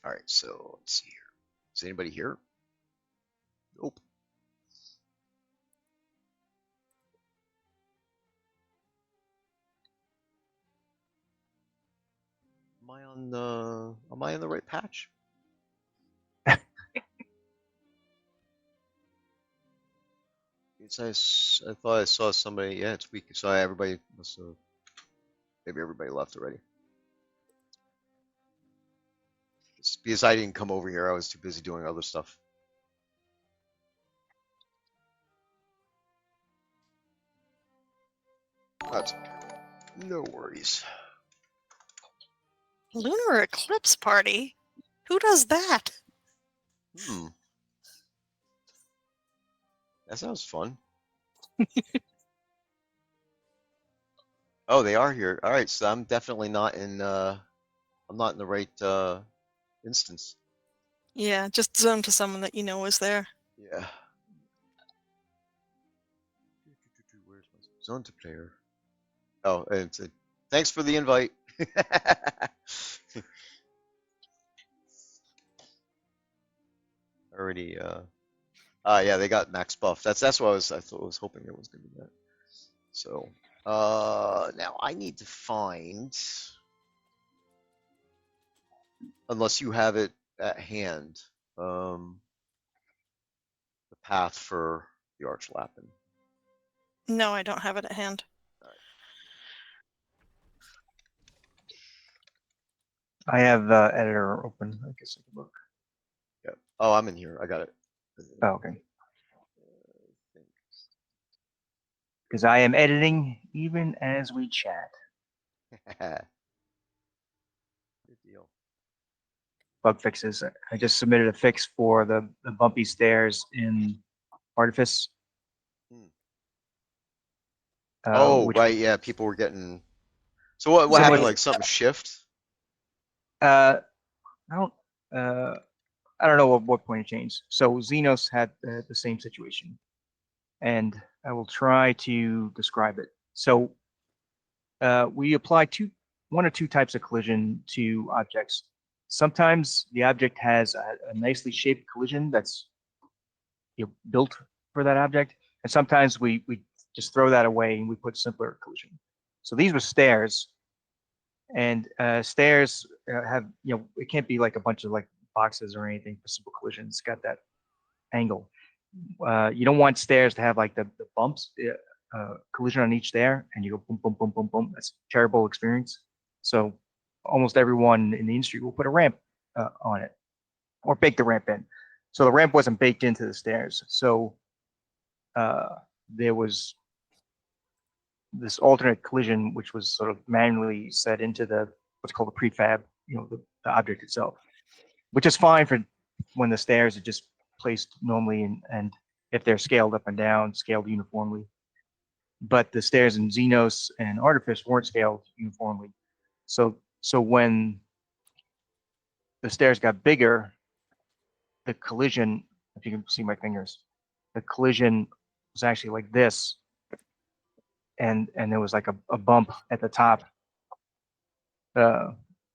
All right, so let's see here. Is anybody here? Nope. Am I on the right patch? I thought I saw somebody. Yeah, it's weak. So everybody must have. Maybe everybody left already. It's because I didn't come over here. I was too busy doing other stuff. That's okay. No worries. Lunar eclipse party? Who does that? Hmm. That sounds fun. Oh, they are here. All right, so I'm definitely not in. I'm not in the right instance. Yeah, just zone to someone that you know is there. Yeah. Where's my zone to player? Oh, and it's thanks for the invite. Already. Yeah, they got max buff. That's what I was hoping it was gonna be that. So, now I need to find, unless you have it at hand, the path for the Archlapin. No, I don't have it at hand. I have the editor open. I guess I can look. Yeah. Oh, I'm in here. I got it. Oh, okay. Because I am editing even as we chat. Good deal. Bug fixes. I just submitted a fix for the bumpy stairs in Artifice. Hmm. Oh, Which, right. Yeah, people were getting. So what Similar happened? to- Like something shift? I don't I don't know what point it changed. So Xenos had the same situation, and I will try to describe it. So we apply one or two types of collision to objects. Sometimes the object has a nicely shaped collision that's built for that object, and sometimes we just throw that away and we put simpler collision. So these were stairs, and stairs have it can't be like a bunch of like boxes or anything for simple collision. It's got that angle. You don't want stairs to have like the bumps, collision on each stair, and you go boom, boom, boom, boom, boom. That's a terrible experience. So almost everyone in the industry will put a ramp on it or bake the ramp in. So the ramp wasn't baked into the stairs. So there was this alternate collision, which was sort of manually set into the what's called a prefab, the object itself, which is fine for when the stairs are just placed normally and if they're scaled up and down, scaled uniformly. But the stairs in Xenos and Artifice weren't scaled uniformly. So when the stairs got bigger, the collision, if you can see my fingers, the collision was actually like this, and there was like a bump at the top.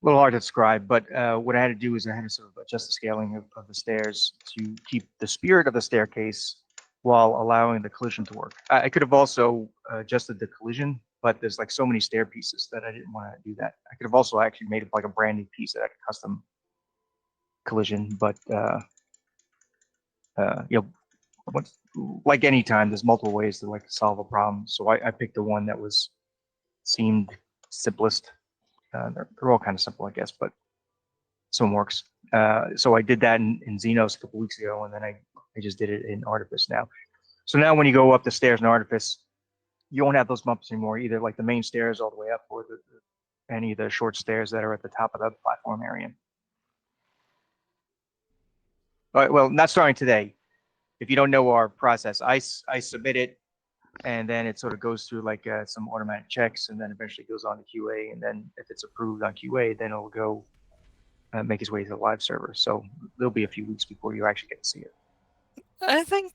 little hard to describe, but what I had to do is I had to sort of adjust the scaling of the stairs to keep the spirit of the staircase while allowing the collision to work. I could have also adjusted the collision, but there's like so many stair pieces that I didn't want to do that. I could have also actually made it like a brand new piece that I could custom collision, but you know, once, like any time, there's multiple ways to like solve a problem. So I picked the one that seemed simplest. They're all kind of simple, I guess, but some works. So I did that in Xenos a couple weeks ago, and then I just did it in Artifice now. So now when you go up the stairs in Artifice, you won't have those bumps anymore, either like the main stairs all the way up or any of the short stairs that are at the top of the platform area. All right, well, not starting today. If you don't know our process, I submit it, and then it sort of goes through like some automatic checks, and then eventually goes on to QA, and then if it's approved on QA, then it'll go make its way to the live server. So there'll be a few weeks before you actually get to see it. I think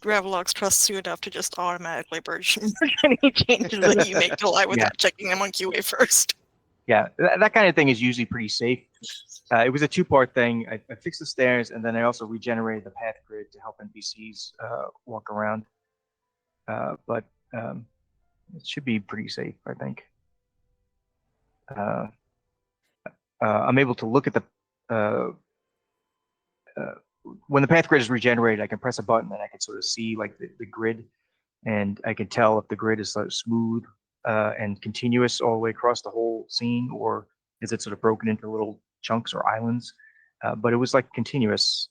Ravalox trusts you enough to just automatically merge any changes that you make to live without checking them on QA first. Yeah, that kind of thing is usually pretty safe. It was a two-part thing. I fixed the stairs, and then I also regenerated the path grid to help NPCs walk around. But it should be pretty safe, I think. I'm able to look at the when the path grid is regenerated, I can press a button and I can sort of see like the grid, and I can tell if the grid is sort of smooth and continuous all the way across the whole scene, or is it sort of broken into little chunks or islands. But it was like continuous.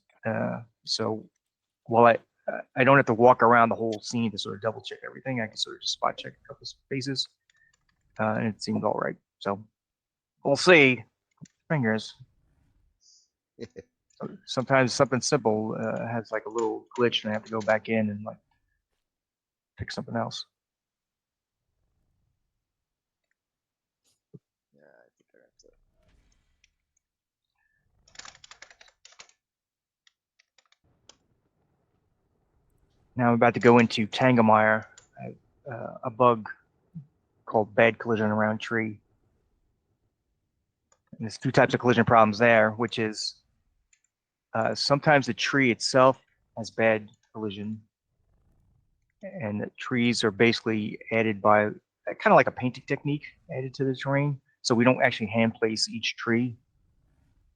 So while I don't have to walk around the whole scene to sort of double check everything, I can sort of just spot check a couple spaces, and it seemed all right. So we'll see. Fingers. Sometimes something simple has like a little glitch, and I have to go back in and like pick something else. Yeah, I think I have to. Now I'm about to go into Tangomire, a bug called bad collision around tree. And there's two types of collision problems there, which is sometimes the tree itself has bad collision, and the trees are basically added by kind of like a painting technique added to the terrain. So we don't actually hand place each tree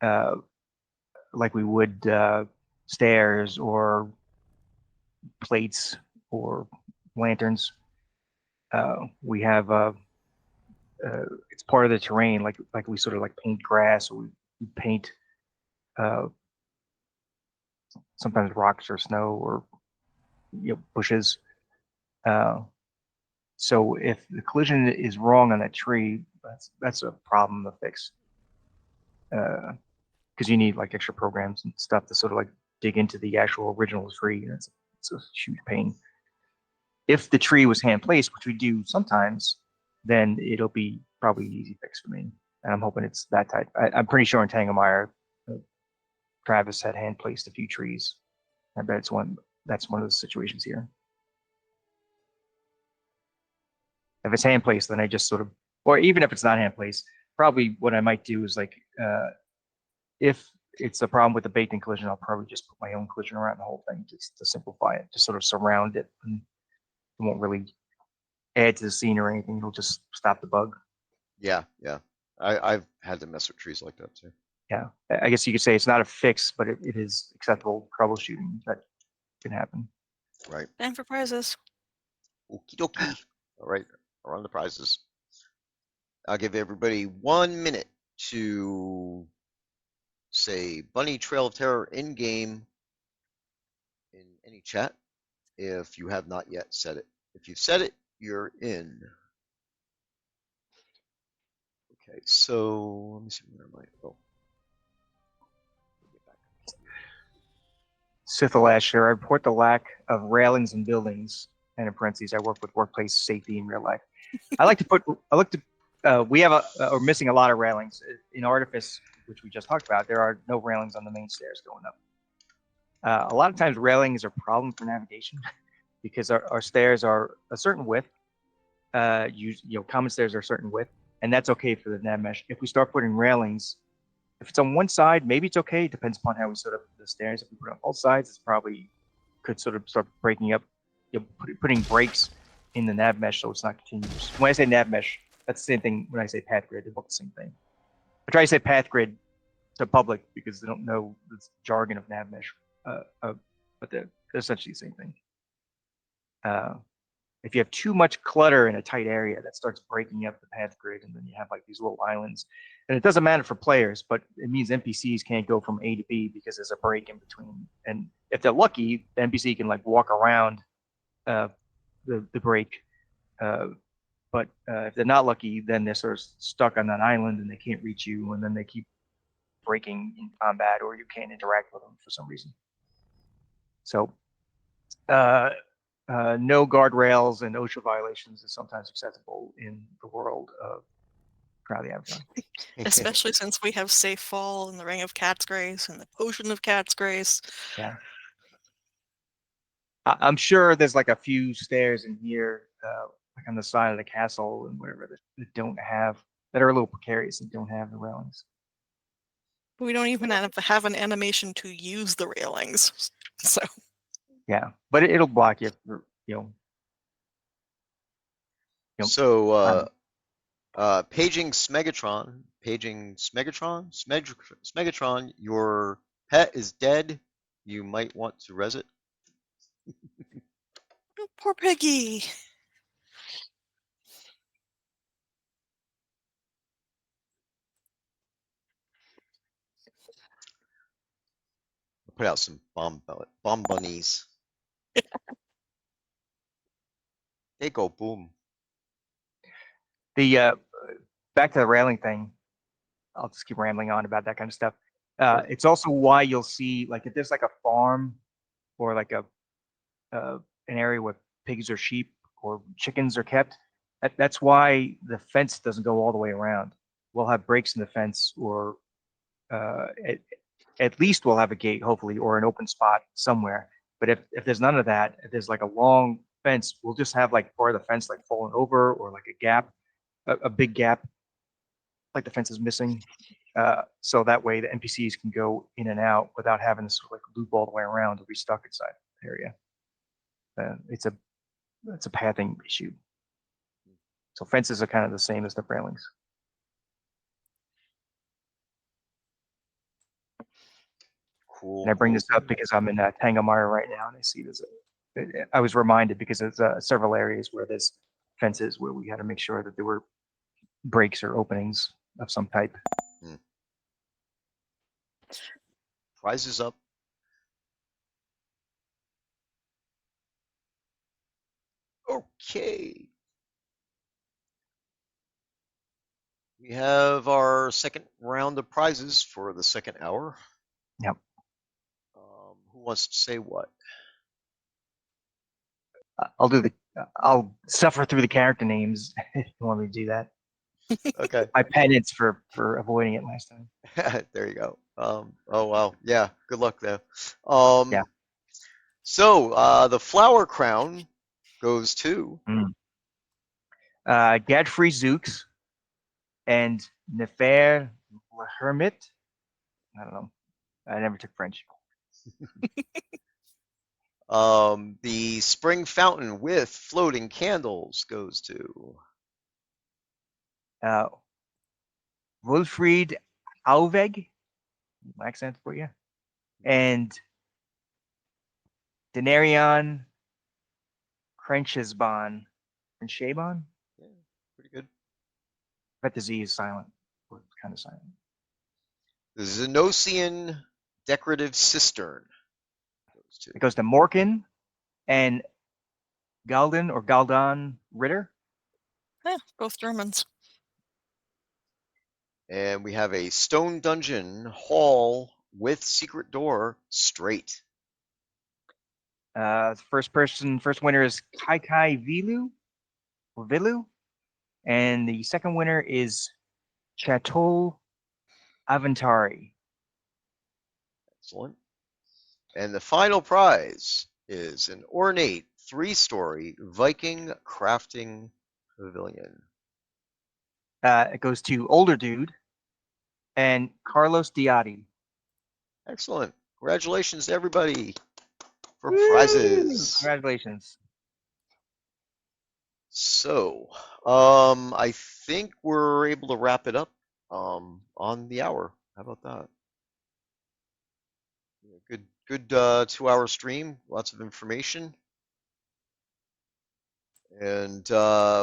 like we would stairs or plates or lanterns. We have it's part of the terrain, like we sort of like paint grass, or we paint sometimes rocks or snow or bushes. So if the collision is wrong on that tree, that's a problem to fix. Because you need like extra programs and stuff to sort of like dig into the actual original tree, and it's a huge pain. If the tree was hand placed, which we do sometimes, then it'll be probably an easy fix for me. And I'm hoping it's that type. I'm pretty sure in Tangomire, Travis had hand placed a few trees. I bet that's one of the situations here. If it's hand placed, then I just sort of, or even if it's not hand placed, probably what I might do is like, if it's a problem with the baked-in collision, I'll probably just put my own collision around the whole thing just to simplify it, just sort of surround it, and it won't really add to the scene or anything. It'll just stop the bug. Yeah, yeah. I've had to mess with trees like that too. Yeah, I guess you could say it's not a fix, but it is acceptable troubleshooting that can happen. Right. And for prizes. Okie dokie. All right, we're on the prizes. I'll give everybody 1 minute to say Bunny Trail of Terror in game in any chat if you have not yet said it. If you've said it, you're in. Okay, so let me see, where am I? Oh. Sithalash here. I report the lack of railings and buildings, and in parentheses, I work with workplace safety in real life. We have we're missing a lot of railings. In Artifice, which we just talked about, there are no railings on the main stairs going up. A lot of times railings are a problem for navigation because our stairs are a certain width. Common stairs are a certain width, and that's okay for the nav mesh. If we start putting railings, if it's on one side, maybe it's okay. It depends upon how we set up the stairs. If we put it on both sides, it's probably could sort of start breaking up, putting breaks in the nav mesh so it's not continuous. When I say nav mesh, that's the same thing when I say path grid. They're both the same thing. I try to say path grid to public because they don't know the jargon of nav mesh, but they're essentially the same thing. If you have too much clutter in a tight area, that starts breaking up the path grid, and then you have like these little islands. And it doesn't matter for players, but it means NPCs can't go from A to B because there's a break in between. And if they're lucky, the NPC can like walk around the break. But if they're not lucky, then they're sort of stuck on that island and they can't reach you, and then they keep breaking in combat, or you can't interact with them for some reason. So no guardrails and OSHA violations is sometimes acceptable in the world of Crown of the Avatar. Especially since we have Safe Fall and the Ring of Cat's Grace and the Potion of Cat's Grace. Yeah. I'm sure there's like a few stairs in here, like on the side of the castle and whatever, that don't have, that are a little precarious and don't have the railings. We don't even have an animation to use the railings. So Yeah, but it'll block you for, Yep. So, paging Smegatron, your pet is dead. You might want to res it. oh, poor Piggy. Put out some bomb bunnies. They go boom. The back to the railing thing, I'll just keep rambling on about that kind of stuff. It's also why you'll see, like, if there's like a farm or like an area where pigs or sheep or chickens are kept, that's why the fence doesn't go all the way around. We'll have breaks in the fence, or at least we'll have a gate, hopefully, or an open spot somewhere. But if there's none of that, if there's like a long fence, we'll just have like part of the fence like fallen over, or like a gap, a big gap, like the fence is missing. So that way the NPCs can go in and out without having to sort of like loop all the way around or be stuck inside the area. It's a pathing issue. So fences are kind of the same as the railings. Cool. And I bring this up because I'm in Tangomar right now, and I see I was reminded because there's several areas where there's fences where we had to make sure that there were breaks or openings of some type. Prizes up. Okay. We have our second round of prizes for the second hour. Yep. Who wants to say what? I'll suffer through the character names if you want me to do that. Okay. My penance for avoiding it last time. There you go. Oh wow. Yeah. Good luck though. Yeah. So the flower crown goes to Godfrey Zooks and Nefer Hermit. I don't know. I never took French. The spring fountain with floating candles goes to Wilfried Auveg, accent for you, and Denarion Crenchesbon. Crenchesbon? Yeah, pretty good. But the Z is silent, or kind of silent. The Zenosian decorative cistern goes to. It goes to Morkin and Galdan or Galdan Ritter. Yeah, both Germans. And we have a stone dungeon hall with secret door straight. First winner is Kai Kai Vilu, or Vilu, and the second winner is Chateau Aventari. Excellent. And the final prize is an ornate 3-story Viking crafting pavilion. It goes to Older Dude and Carlos Diatti. Excellent. Congratulations to everybody for Woo! prizes. Congratulations. So, I think we're able to wrap it up on the hour. How about that? Yeah, good 2-hour stream. Lots of information, and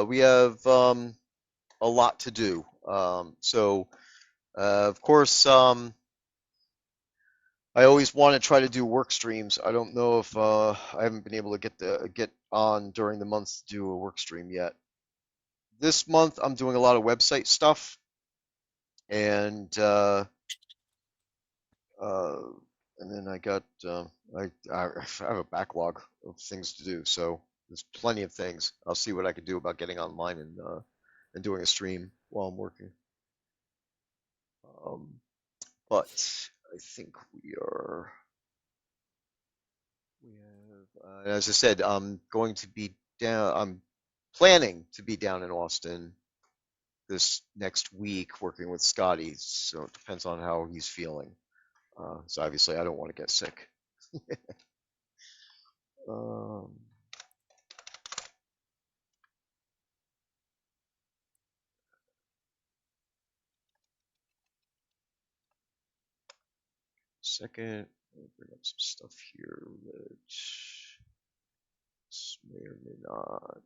we have a lot to do. So, of course, I always want to try to do work streams. I don't know if I haven't been able to get on during the month to do a work stream yet. This month I'm doing a lot of website stuff, and then I got I have a backlog of things to do, so there's plenty of things. I'll see what I can do about getting online and doing a stream while I'm working. But I think we have, as I said, I'm going to be down. I'm planning to be down in Austin this next week working with Scotty. So it depends on how he's feeling. So obviously I don't want to get sick. um, Second, let me bring up some stuff here that may or may not.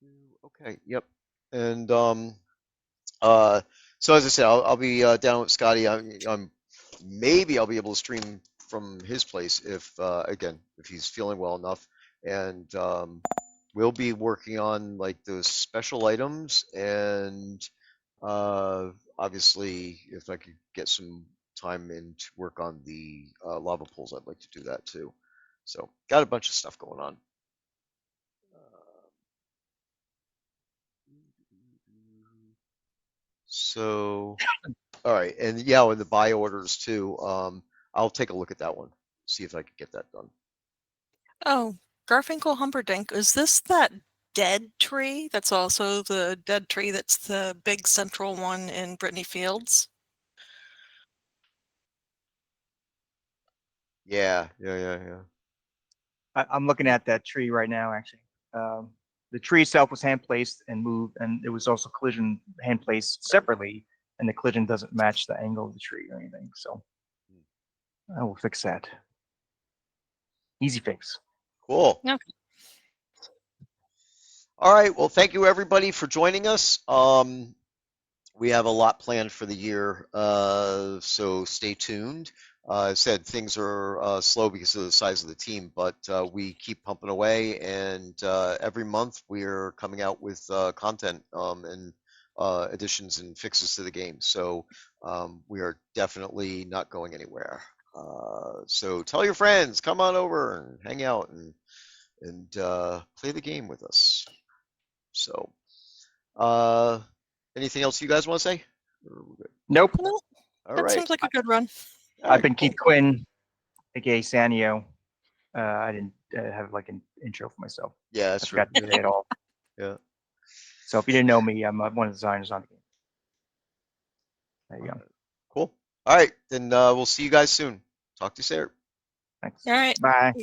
Good. Okay, yep. And so as I said, I'll be down with Scotty. I'm maybe I'll be able to stream from his place if again if he's feeling well enough, and we'll be working on like those special items, and obviously if I could get some time in to work on the lava pools, I'd like to do that too. So got a bunch of stuff going on. So, all right, and yeah, with the buy orders too. I'll take a look at that one, see if I can get that done. Oh, Garfinkel Humperdinck, is this that dead tree? That's also the dead tree that's the big central one in Brittany Fields? Yeah. I'm looking at that tree right now, actually. The tree itself was hand placed and moved, and it was also collision hand placed separately, and the collision doesn't match the angle of the tree or anything. So I will fix that. Easy fix. Cool. Yeah. All right. Well, thank you everybody for joining us. We have a lot planned for the year, so stay tuned. I said things are slow because of the size of the team, but we keep pumping away, and every month we are coming out with content and additions and fixes to the game. So we are definitely not going anywhere. So tell your friends, come on over and hang out and play the game with us. So. Anything else you guys want to say? Nope. No, All that right. seems like a good run. All I've right, been cool. Keith Quinn, aka Sannio. I didn't have like an intro for myself. Yeah, I that's true. forgot to say it all. Yeah. So if you didn't know me, I'm one of the designers on the game. There you go. Cool. All right, then we'll see you guys soon. Talk to you later. Thanks. All right. Bye.